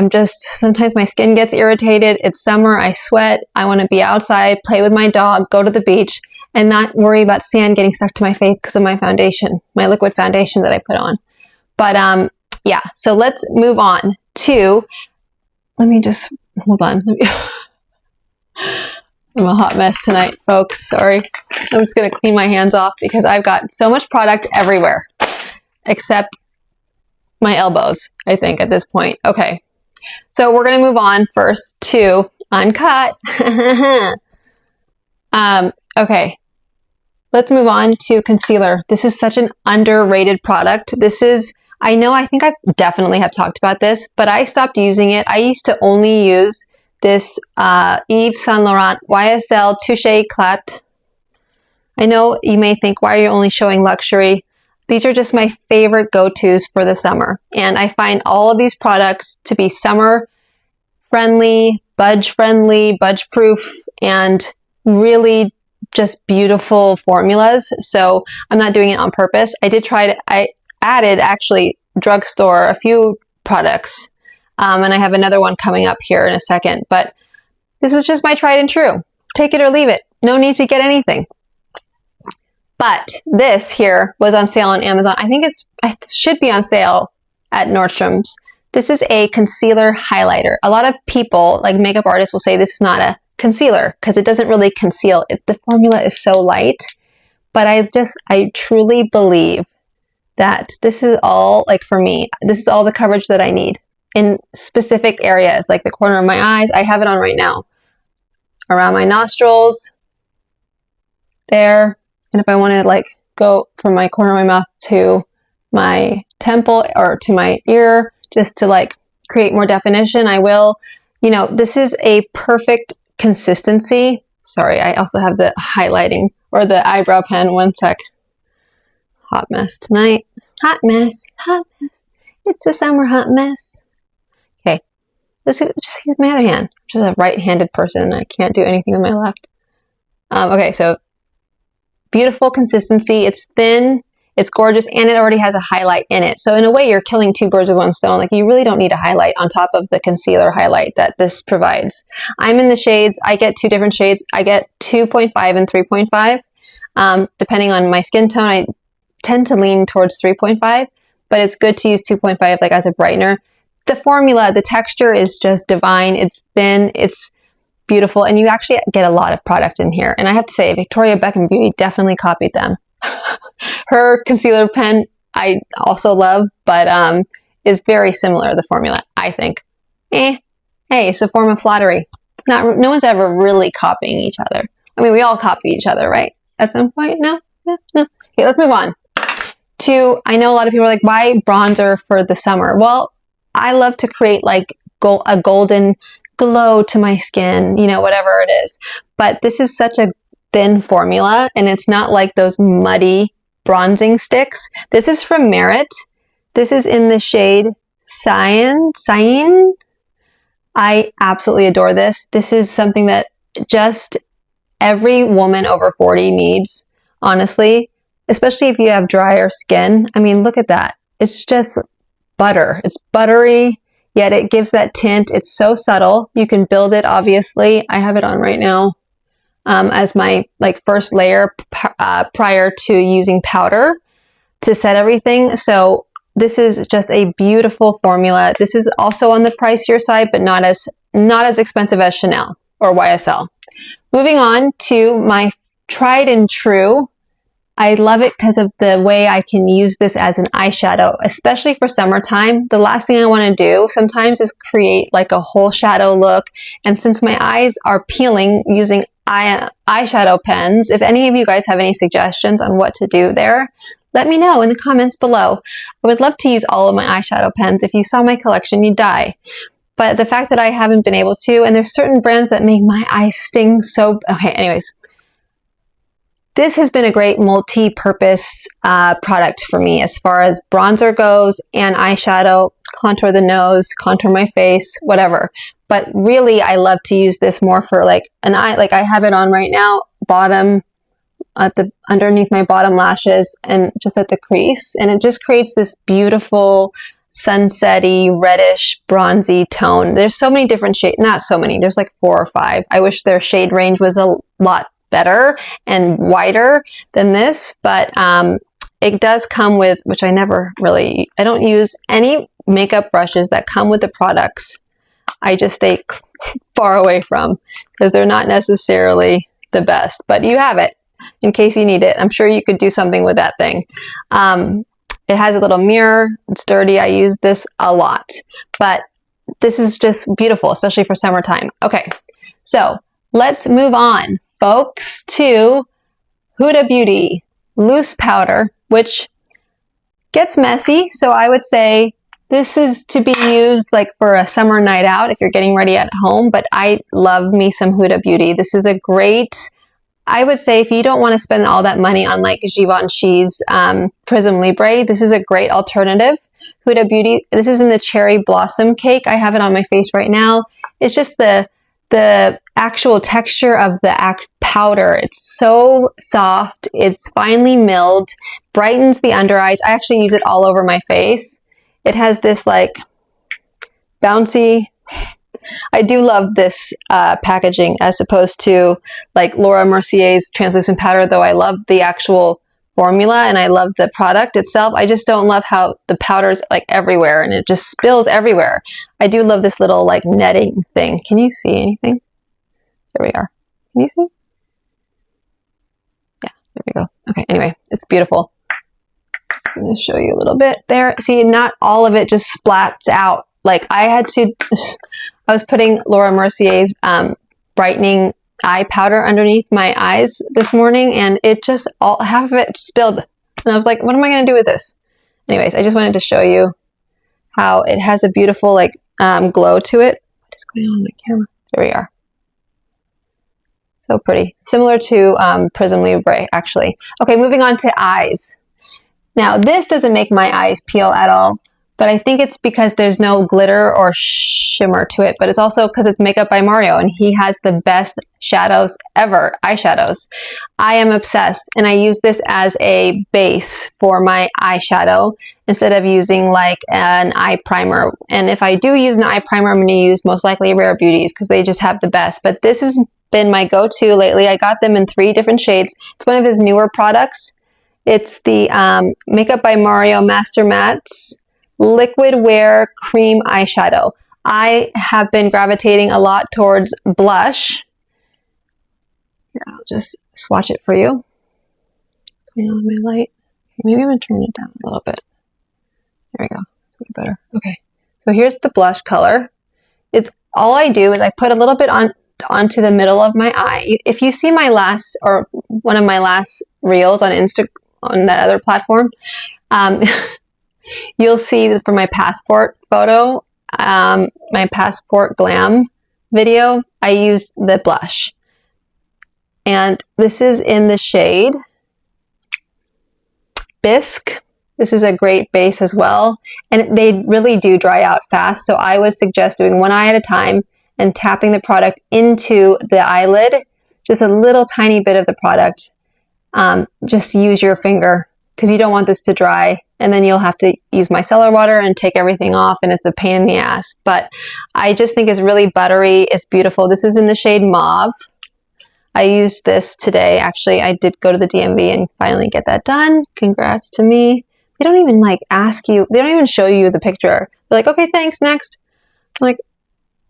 Speaker 1: my skin gets irritated. It's summer. I sweat. I want to be outside, play with my dog, go to the beach, and not worry about sand getting stuck to my face because of my foundation, my liquid foundation that I put on. But yeah, so let's move on to, hold on. I'm a hot mess tonight, folks. Sorry. I'm just going to clean my hands off because I've got so much product everywhere, except my elbows, I think, at this point. Okay. So we're going to move on first to Uncut. Okay. Let's move on to concealer. This is such an underrated product. I think I definitely have talked about this, but I stopped using it. I used to only use this Yves Saint Laurent YSL Touche Éclat. I know you may think, why are you only showing luxury? These are just my favorite go-tos for the summer. And I find all of these products to be summer friendly, budge proof, and really just beautiful formulas. So I'm not doing it on purpose. I added actually drugstore, a few products. And I have another one coming up here in a second, but this is just my tried and true. Take it or leave it. No need to get anything. But this here was on sale on Amazon. I think it should be on sale at Nordstrom's. This is a concealer highlighter. A lot of people, like makeup artists, will say this is not a concealer because it doesn't really conceal. The formula is so light, but I truly believe that this is all, like for me, this is all the coverage that I need in specific areas, like the corner of my eyes. I have it on right now. Around my nostrils, there. And if I want to like go from my corner of my mouth to my temple or to my ear, just to like create more definition, I will. You know, this is a perfect consistency. Sorry, I also have the highlighting or the eyebrow pen. One sec. Hot mess tonight. Hot mess. Hot mess. It's a summer hot mess. Okay. Let's just use my other hand. I'm just a right-handed person. I can't do anything with my left. Okay, so beautiful consistency. It's thin. It's gorgeous, and it already has a highlight in it. So in a way, you're killing two birds with one stone. Like, you really don't need a highlight on top of the concealer highlight that this provides. I'm in the shades. I get two different shades. I get 2.5 and 3.5. Depending on my skin tone, I tend to lean towards 3.5, but it's good to use 2.5 like as a brightener. The formula, the texture is just divine. It's thin. It's beautiful, and you actually get a lot of product in here. And I have to say, Victoria Beckham Beauty definitely copied them. Her concealer pen I also love, but is very similar, the formula, I think. Hey, it's a form of flattery. No one's ever really copying each other. I mean, we all copy each other, right? At some point? No. Okay, let's move on to, I know a lot of people are like, why bronzer for the summer? Well, I love to create like a golden glow to my skin, you know, whatever it is. But this is such a thin formula, and it's not like those muddy bronzing sticks. This is from Merit. This is in the shade Cyan. I absolutely adore this. This is something that just every woman over 40 needs, honestly, especially if you have drier skin. I mean, look at that. It's just butter. It's buttery, yet it gives that tint. It's so subtle. You can build it, obviously. I have it on right now as my like first layer prior to using powder to set everything. So this is just a beautiful formula. This is also on the pricier side, but not as expensive as Chanel or YSL. Moving on to my tried and true. I love it because of the way I can use this as an eyeshadow, especially for summertime. The last thing I want to do sometimes is create like a whole shadow look. And since my eyes are peeling using eyeshadow pens, if any of you guys have any suggestions on what to do there, let me know in the comments below. I would love to use all of my eyeshadow pens. If you saw my collection, you'd die. But the fact that I haven't been able to, and there's certain brands that make my eyes sting so... Okay, anyways. This has been a great multi-purpose product for me as far as bronzer goes and eyeshadow, contour the nose, contour my face, whatever. But really, I love to use this more for like an eye. Like I have it on right now, bottom, underneath my bottom lashes and just at the crease. And it just creates this beautiful sunsetty, reddish, bronzy tone. There's so many different shades. Not so many. There's like 4 or 5. I wish their shade range was a lot better and wider than this, but it does come with, which I don't use any makeup brushes that come with the products. I just stay far away from because they're not necessarily the best, but you have it in case you need it. I'm sure you could do something with that thing. It has a little mirror. It's dirty. I use this a lot, but this is just beautiful, especially for summertime. Okay, so let's move on, folks, to Huda Beauty loose powder, which gets messy. So I would say this is to be used like for a summer night out if you're getting ready at home, but I love me some Huda Beauty. This is a great, I would say if you don't want to spend all that money on like Givenchy's Prism Libre, this is a great alternative. Huda Beauty, this is in the Cherry Blossom Cake. I have it on my face right now. It's just the actual texture of the powder. It's so soft. It's finely milled, brightens the under eyes. I actually use it all over my face. It has this like bouncy... I do love this packaging as opposed to like Laura Mercier's translucent powder, though I love the actual formula and I love the product itself. I just don't love how the powder's like everywhere and it just spills everywhere. I do love this little like netting thing. Can you see anything? There we are. Can you see? Yeah, there we go. Okay, anyway, it's beautiful. I'm going to show you a little bit there. See, not all of it just splats out. Like I had to... I was putting Laura Mercier's brightening eye powder underneath my eyes this morning and it just half of it spilled. And I was like, what am I going to do with this? Anyways, I just wanted to show you how it has a beautiful like glow to it. What is going on with my camera? There we are. So pretty. Similar to Prism Libre, actually. Okay, moving on to eyes. Now, this doesn't make my eyes peel at all. But I think it's because there's no glitter or shimmer to it. But it's also because it's Makeup by Mario and he has the best shadows ever, eyeshadows. I am obsessed and I use this as a base for my eyeshadow instead of using like an eye primer. And if I do use an eye primer, I'm going to use most likely Rare Beauties because they just have the best. But this has been my go-to lately. I got them in 3 different shades. It's one of his newer products. It's the Makeup by Mario Master Mattes Liquid Wear Cream Eyeshadow. I have been gravitating a lot towards blush. Here, I'll just swatch it for you. Turn on my light. Maybe I'm going to turn it down a little bit. There we go. That's way better. Okay. So here's the blush color. It's all I do is I put a little bit onto the middle of my eye. If you see my last or one of my last reels on on that other platform, you'll see that for my passport photo, my passport glam video, I used the blush. And this is in the shade Bisque. This is a great base as well. And they really do dry out fast. So I would suggest doing one eye at a time and tapping the product into the eyelid. Just a little tiny bit of the product. Just use your finger because you don't want this to dry. And then you'll have to use micellar water and take everything off, and it's a pain in the ass. But I just think it's really buttery. It's beautiful. This is in the shade Mauve. I used this today. Actually, I did go to the DMV and finally get that done. Congrats to me. They don't even like ask you. They don't even show you the picture. They're like, okay, thanks, next. I'm like,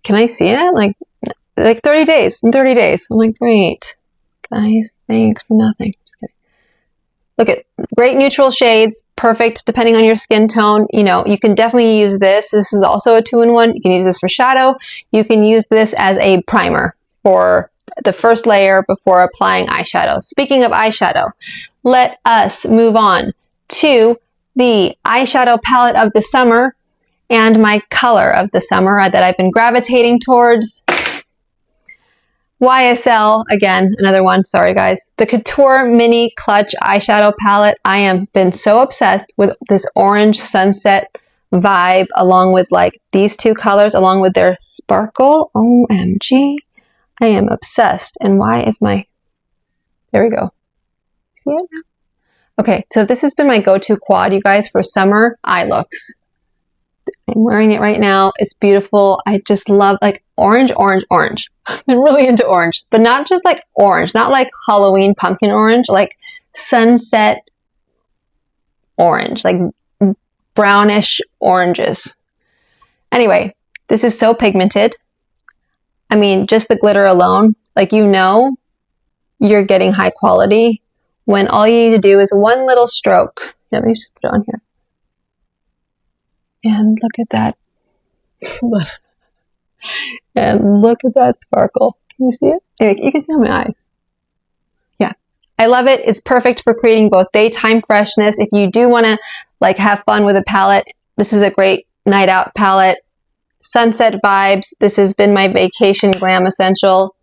Speaker 1: can I see it? Like 30 days, in 30 days. I'm like, great. Guys, thanks for nothing. Just kidding. Look at great neutral shades, perfect depending on your skin tone. You know, you can definitely use this. This is also a 2-in-1. You can use this for shadow. You can use this as a primer for the first layer before applying eyeshadow. Speaking of eyeshadow, let us move on to the eyeshadow palette of the summer and my color of the summer that I've been gravitating towards. YSL, again, another one, sorry guys. The Couture Mini Clutch Eyeshadow Palette. I am been so obsessed with this orange sunset vibe along with like these two colors along with their sparkle. OMG. I am obsessed. And why is my, there we go. See it now? Okay, so this has been my go-to quad, you guys, for summer eye looks. I'm wearing it right now. It's beautiful. I just love like orange, orange, orange. I've been really into orange, but not just like orange, not like Halloween pumpkin orange, like sunset orange, like brownish oranges. Anyway, this is so pigmented. I mean, just the glitter alone, like, you know, you're getting high quality when all you need to do is one little stroke. Let me just put it on here. And look at that. And look at that sparkle. Can you see it? Anyway, you can see it on my eyes. Yeah. I love it. It's perfect for creating both daytime freshness. If you do want to like have fun with a palette, this is a great night out palette. Sunset vibes. This has been my vacation glam essential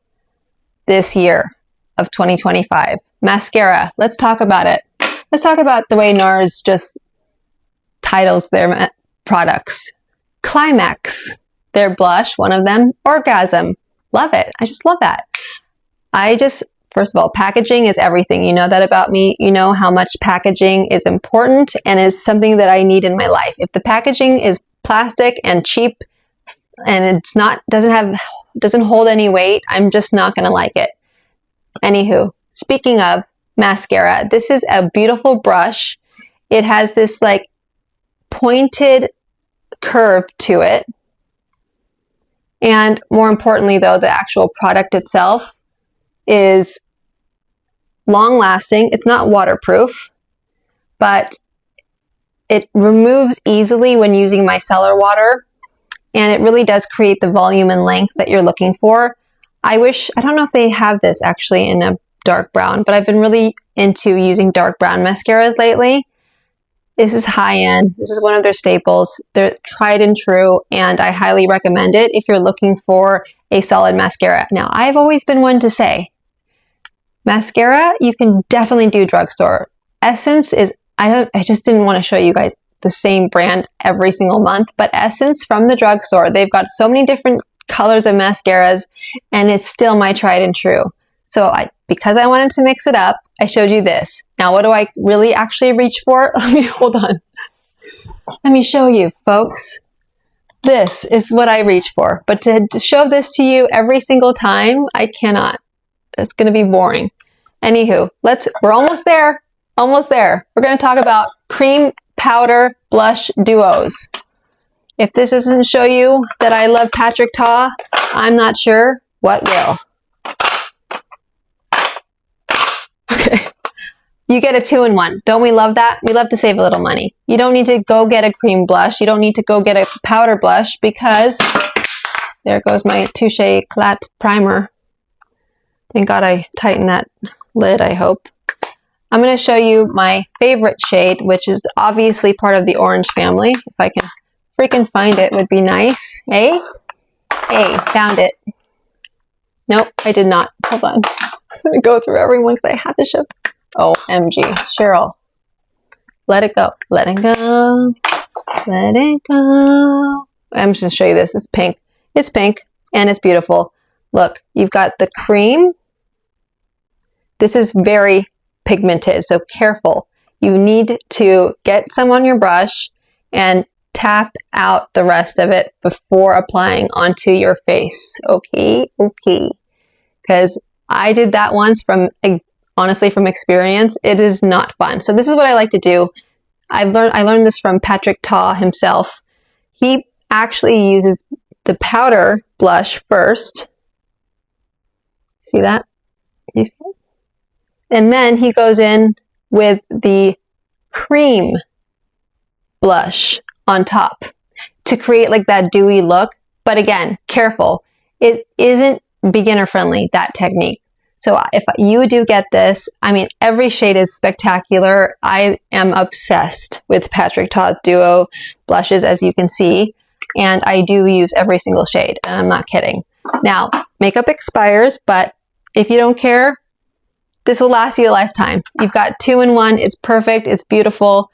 Speaker 1: this year of 2025. Mascara. Let's talk about it. Let's talk about the way NARS just titles their products. Climax, their blush, one of them, Orgasm. Love it. I just love that. First of all, packaging is everything. You know that about me. You know how much packaging is important and is something that I need in my life. If the packaging is plastic and cheap and it's not, doesn't hold any weight, I'm just not going to like it. Anywho, speaking of mascara, this is a beautiful brush. It has this like pointed curve to it. And more importantly though, the actual product itself is long lasting. It's not waterproof, but it removes easily when using micellar water. And it really does create the volume and length that you're looking for. I don't know if they have this actually in a dark brown, but I've been really into using dark brown mascaras lately. This is high end. This is one of their staples. They're tried and true, and I highly recommend it if you're looking for a solid mascara. Now, I've always been one to say, mascara, you can definitely do drugstore. Essence is, I just didn't want to show you guys the same brand every single month, but Essence from the drugstore, they've got so many different colors of mascaras, and it's still my tried and true. So because I wanted to mix it up, I showed you this. Now, what do I really actually reach for? Hold on. Let me show you, folks. This is what I reach for. But to show this to you every single time, I cannot. It's going to be boring. Anywho, we're almost there. Almost there. We're going to talk about cream powder blush duos. If this doesn't show you that I love Patrick Ta, I'm not sure what will. Okay. You get a 2-in-1. Don't we love that? We love to save a little money. You don't need to go get a cream blush. You don't need to go get a powder blush because there goes my Touche Éclat primer. Thank God I tightened that lid, I hope. I'm going to show you my favorite shade, which is obviously part of the orange family. If I can freaking find it, would be nice. Hey, found it. Nope, I did not. Hold on. I'm gonna go through everyone because I have to show. OMG, Cheryl, let it go, let it go, let it go. I'm just gonna show you this. It's pink. It's pink and it's beautiful. Look, you've got the cream. This is very pigmented, so careful. You need to get some on your brush and tap out the rest of it before applying onto your face. Okay, okay. Because I did that once honestly from experience. It is not fun. So this is what I like to do. I learned this from Patrick Ta himself. He actually uses the powder blush first. See that? You see it? And then he goes in with the cream blush on top to create like that dewy look. But again, careful. It isn't beginner friendly, that technique. So if you do get this, I mean, every shade is spectacular. I am obsessed with Patrick Ta's Duo blushes, as you can see. And I do use every single shade, and I'm not kidding. Now, makeup expires, but if you don't care, this will last you a lifetime. You've got 2-in-1. It's perfect. It's beautiful.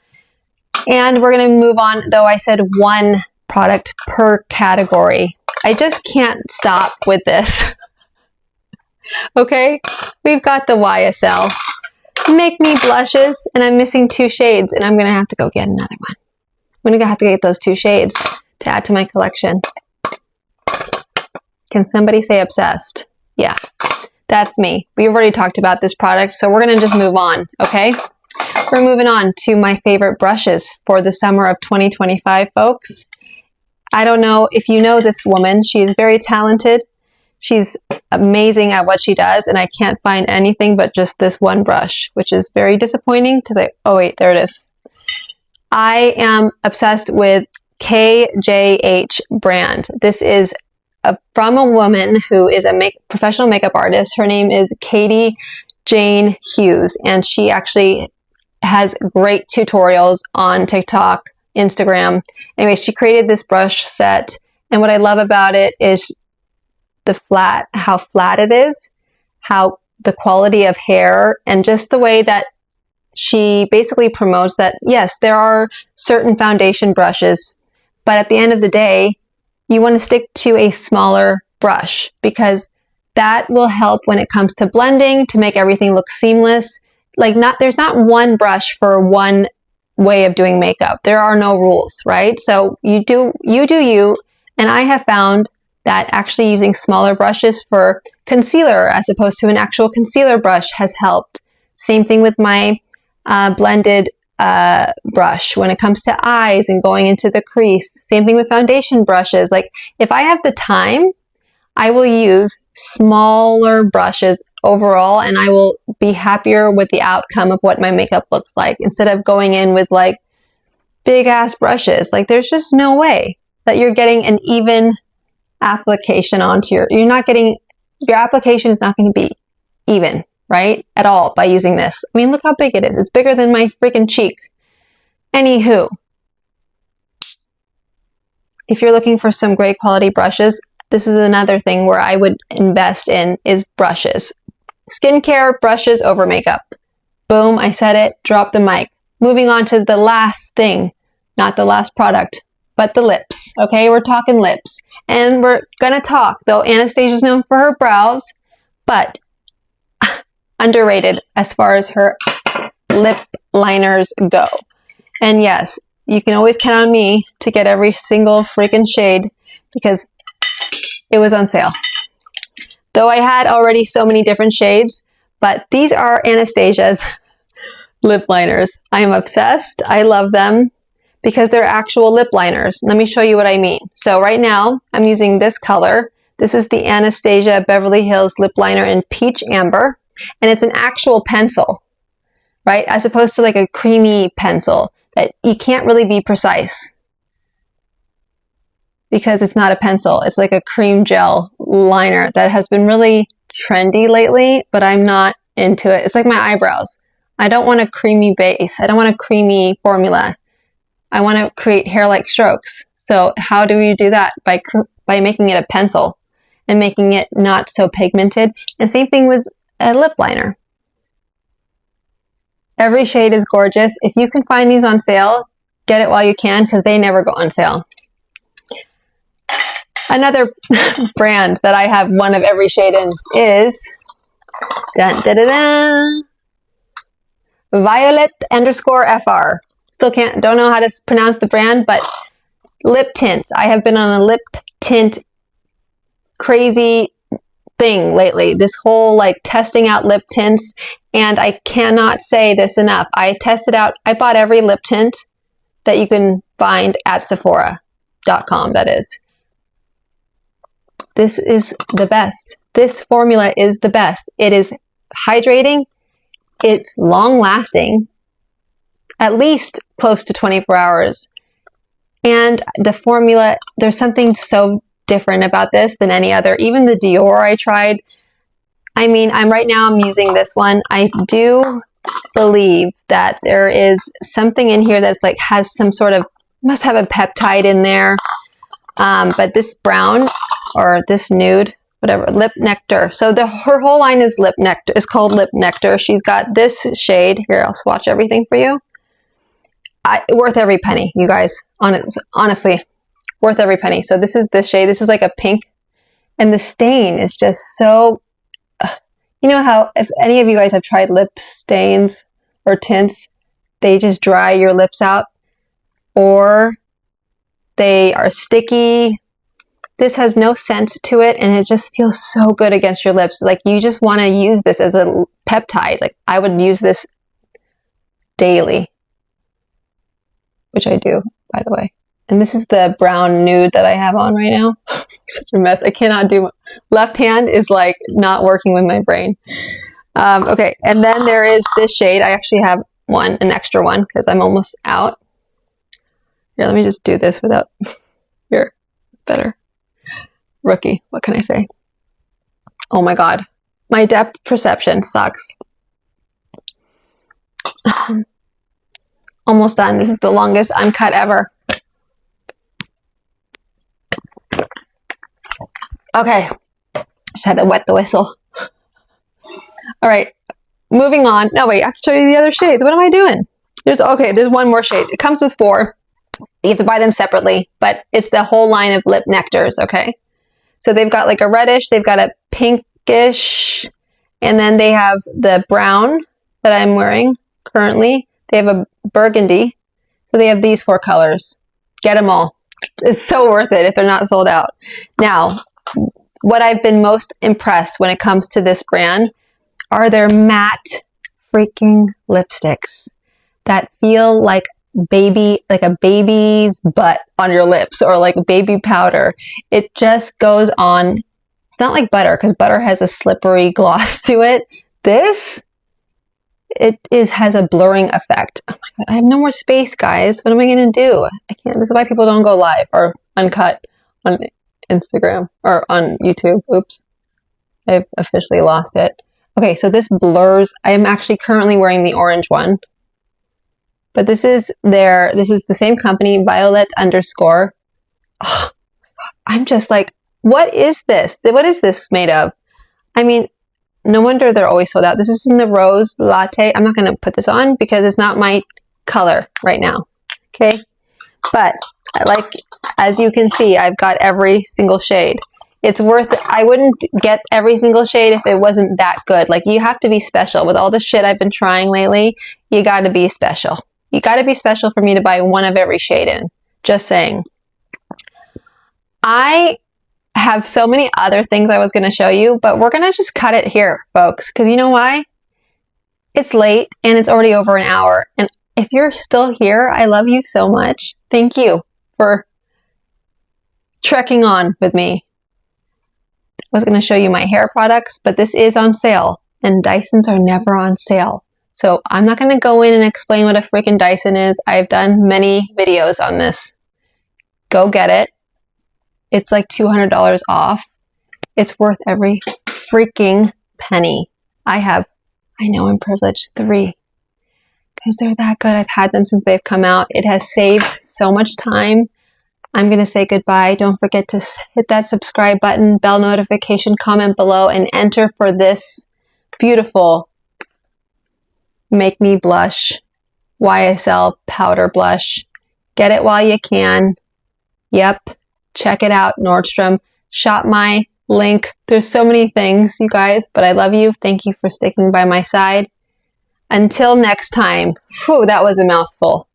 Speaker 1: And we're going to move on, though I said one product per category. I just can't stop with this. Okay, we've got the YSL Make Me Blushes, and I'm missing 2 shades, and I'm going to have to go get another one. I'm going to have to get those 2 shades to add to my collection. Can somebody say obsessed? Yeah, that's me. We've already talked about this product, so we're going to just move on, okay? We're moving on to my favorite brushes for the summer of 2025, folks. I don't know if you know this woman. She's very talented. She's amazing at what she does, and I can't find anything but just this one brush, which is very disappointing because oh wait, there it is. I am obsessed with KJH brand. This is from a woman who is a professional makeup artist. Her name is Katie Jane Hughes, and she actually has great tutorials on TikTok, Instagram. Anyway, she created this brush set, and what I love about it is how flat it is, how the quality of hair, and just the way that she basically promotes that, yes, there are certain foundation brushes, but at the end of the day, you want to stick to a smaller brush because that will help when it comes to blending to make everything look seamless. There's not one brush for one way of doing makeup. There are no rules, right? So you do you, and I have found that actually using smaller brushes for concealer as opposed to an actual concealer brush has helped. Same thing with my blended brush when it comes to eyes and going into the crease. Same thing with foundation brushes. Like if I have the time, I will use smaller brushes overall, and I will be happier with the outcome of what my makeup looks like instead of going in with like big ass brushes. Like there's just no way that you're getting an even application onto your application is not going to be even, right? At all by using this. I mean, look how big it is. It's bigger than my freaking cheek. Anywho, if you're looking for some great quality brushes, this is another thing where I would invest in is brushes. Skincare brushes over makeup. Boom, I said it, drop the mic. Moving on to the last thing, not the last product, but the lips. Okay, we're talking lips. And we're gonna talk, though Anastasia's known for her brows, but underrated as far as her lip liners go. And yes, you can always count on me to get every single freaking shade because it was on sale. Though I had already so many different shades, but these are Anastasia's lip liners. I am obsessed. I love them because they're actual lip liners. Let me show you what I mean. So right now, I'm using this color. This is the Anastasia Beverly Hills lip liner in Peach Amber, and it's an actual pencil, right? As opposed to like a creamy pencil that you can't really be precise because it's not a pencil. It's like a cream gel liner that has been really trendy lately, but I'm not into it. It's like my eyebrows. I don't want a creamy base. I don't want a creamy formula. I want to create hair-like strokes. So how do you do that? By making it a pencil and making it not so pigmented. And same thing with a lip liner. Every shade is gorgeous. If you can find these on sale, get it while you can because they never go on sale. Another brand that I have one of every shade in is Violet_FR. Still don't know how to pronounce the brand, but lip tints. I have been on a lip tint crazy thing lately. This whole like testing out lip tints, and I cannot say this enough. I tested out, I bought every lip tint that you can find at Sephora.com, that is. This is the best. This formula is the best. It is hydrating. It's long lasting, at least close to 24 hours. And the formula, there's something so different about this than any other. Even the Dior I tried. I mean, right now I'm using this one. I do believe that there is something in here that's like has some sort of, must have a peptide in there. But this brown or this nude, whatever, Lip Nectar. So her whole line is Lip Nectar. It's called Lip Nectar. She's got this shade here. I'll swatch everything for you. Worth every penny, you guys. Honestly, worth every penny. So this is this shade. This is like a pink, and the stain is just so. You know how if any of you guys have tried lip stains or tints, they just dry your lips out, or they are sticky. This has no scent to it, and it just feels so good against your lips. Like you just want to use this as a peptide. Like I would use this daily, which I do, by the way. And this is the brown nude that I have on right now. Such a mess. I cannot do, left hand is like not working with my brain. Okay, and then there is this shade. I actually have an extra one because I'm almost out. Here, let me just do this without, here, it's better. Rookie, what can I say? Oh my God, my depth perception sucks. Almost done. This is the longest uncut ever. Okay, just had to wet the whistle. All right, moving on. No, wait, I have to show you the other shades. What am I doing? There's one more shade. It comes with 4. You have to buy them separately, but it's the whole line of Lip Nectars, okay? So they've got like a reddish, they've got a pinkish, and then they have the brown that I'm wearing currently. They have a burgundy. So they have these 4 colors. Get them all. It's so worth it if they're not sold out. Now, what I've been most impressed when it comes to this brand are their matte freaking lipsticks that feel like a baby's butt on your lips, or like baby powder. It just goes on. It's not like butter, because butter has a slippery gloss to it. This, has a blurring effect. Oh my God, I have no more space, guys. What am I going to do? I can't. This is why people don't go live or uncut on Instagram or on YouTube. Oops. I've officially lost it. Okay, so this blurs. I am actually currently wearing the orange one. But this is the same company, Violet_. Oh my God. I'm just like, what is this? What is this made of? I mean, no wonder they're always sold out. This is in the Rose Latte. I'm not going to put this on because it's not my color right now. Okay. But as you can see, I've got every single shade. It's worth it. I wouldn't get every single shade if it wasn't that good. Like, you have to be special. With all the shit I've been trying lately, you got to be special. You got to be special for me to buy one of every shade in. Just saying. I have so many other things I was going to show you, but we're going to just cut it here, folks. Because you know why? It's late and it's already over an hour. And if you're still here, I love you so much. Thank you for trekking on with me. I was going to show you my hair products, but this is on sale. And Dysons are never on sale. So I'm not going to go in and explain what a freaking Dyson is. I've done many videos on this. Go get it. It's like $200 off. It's worth every freaking penny. I know I'm privileged, 3. Because they're that good. I've had them since they've come out. It has saved so much time. I'm going to say goodbye. Don't forget to hit that subscribe button, bell notification, comment below, and enter for this beautiful Make Me Blush YSL powder blush. Get it while you can. Yep, check it out, Nordstrom. Shop my link. There's so many things, you guys, but I love you. Thank you for sticking by my side. Until next time. Whew, that was a mouthful.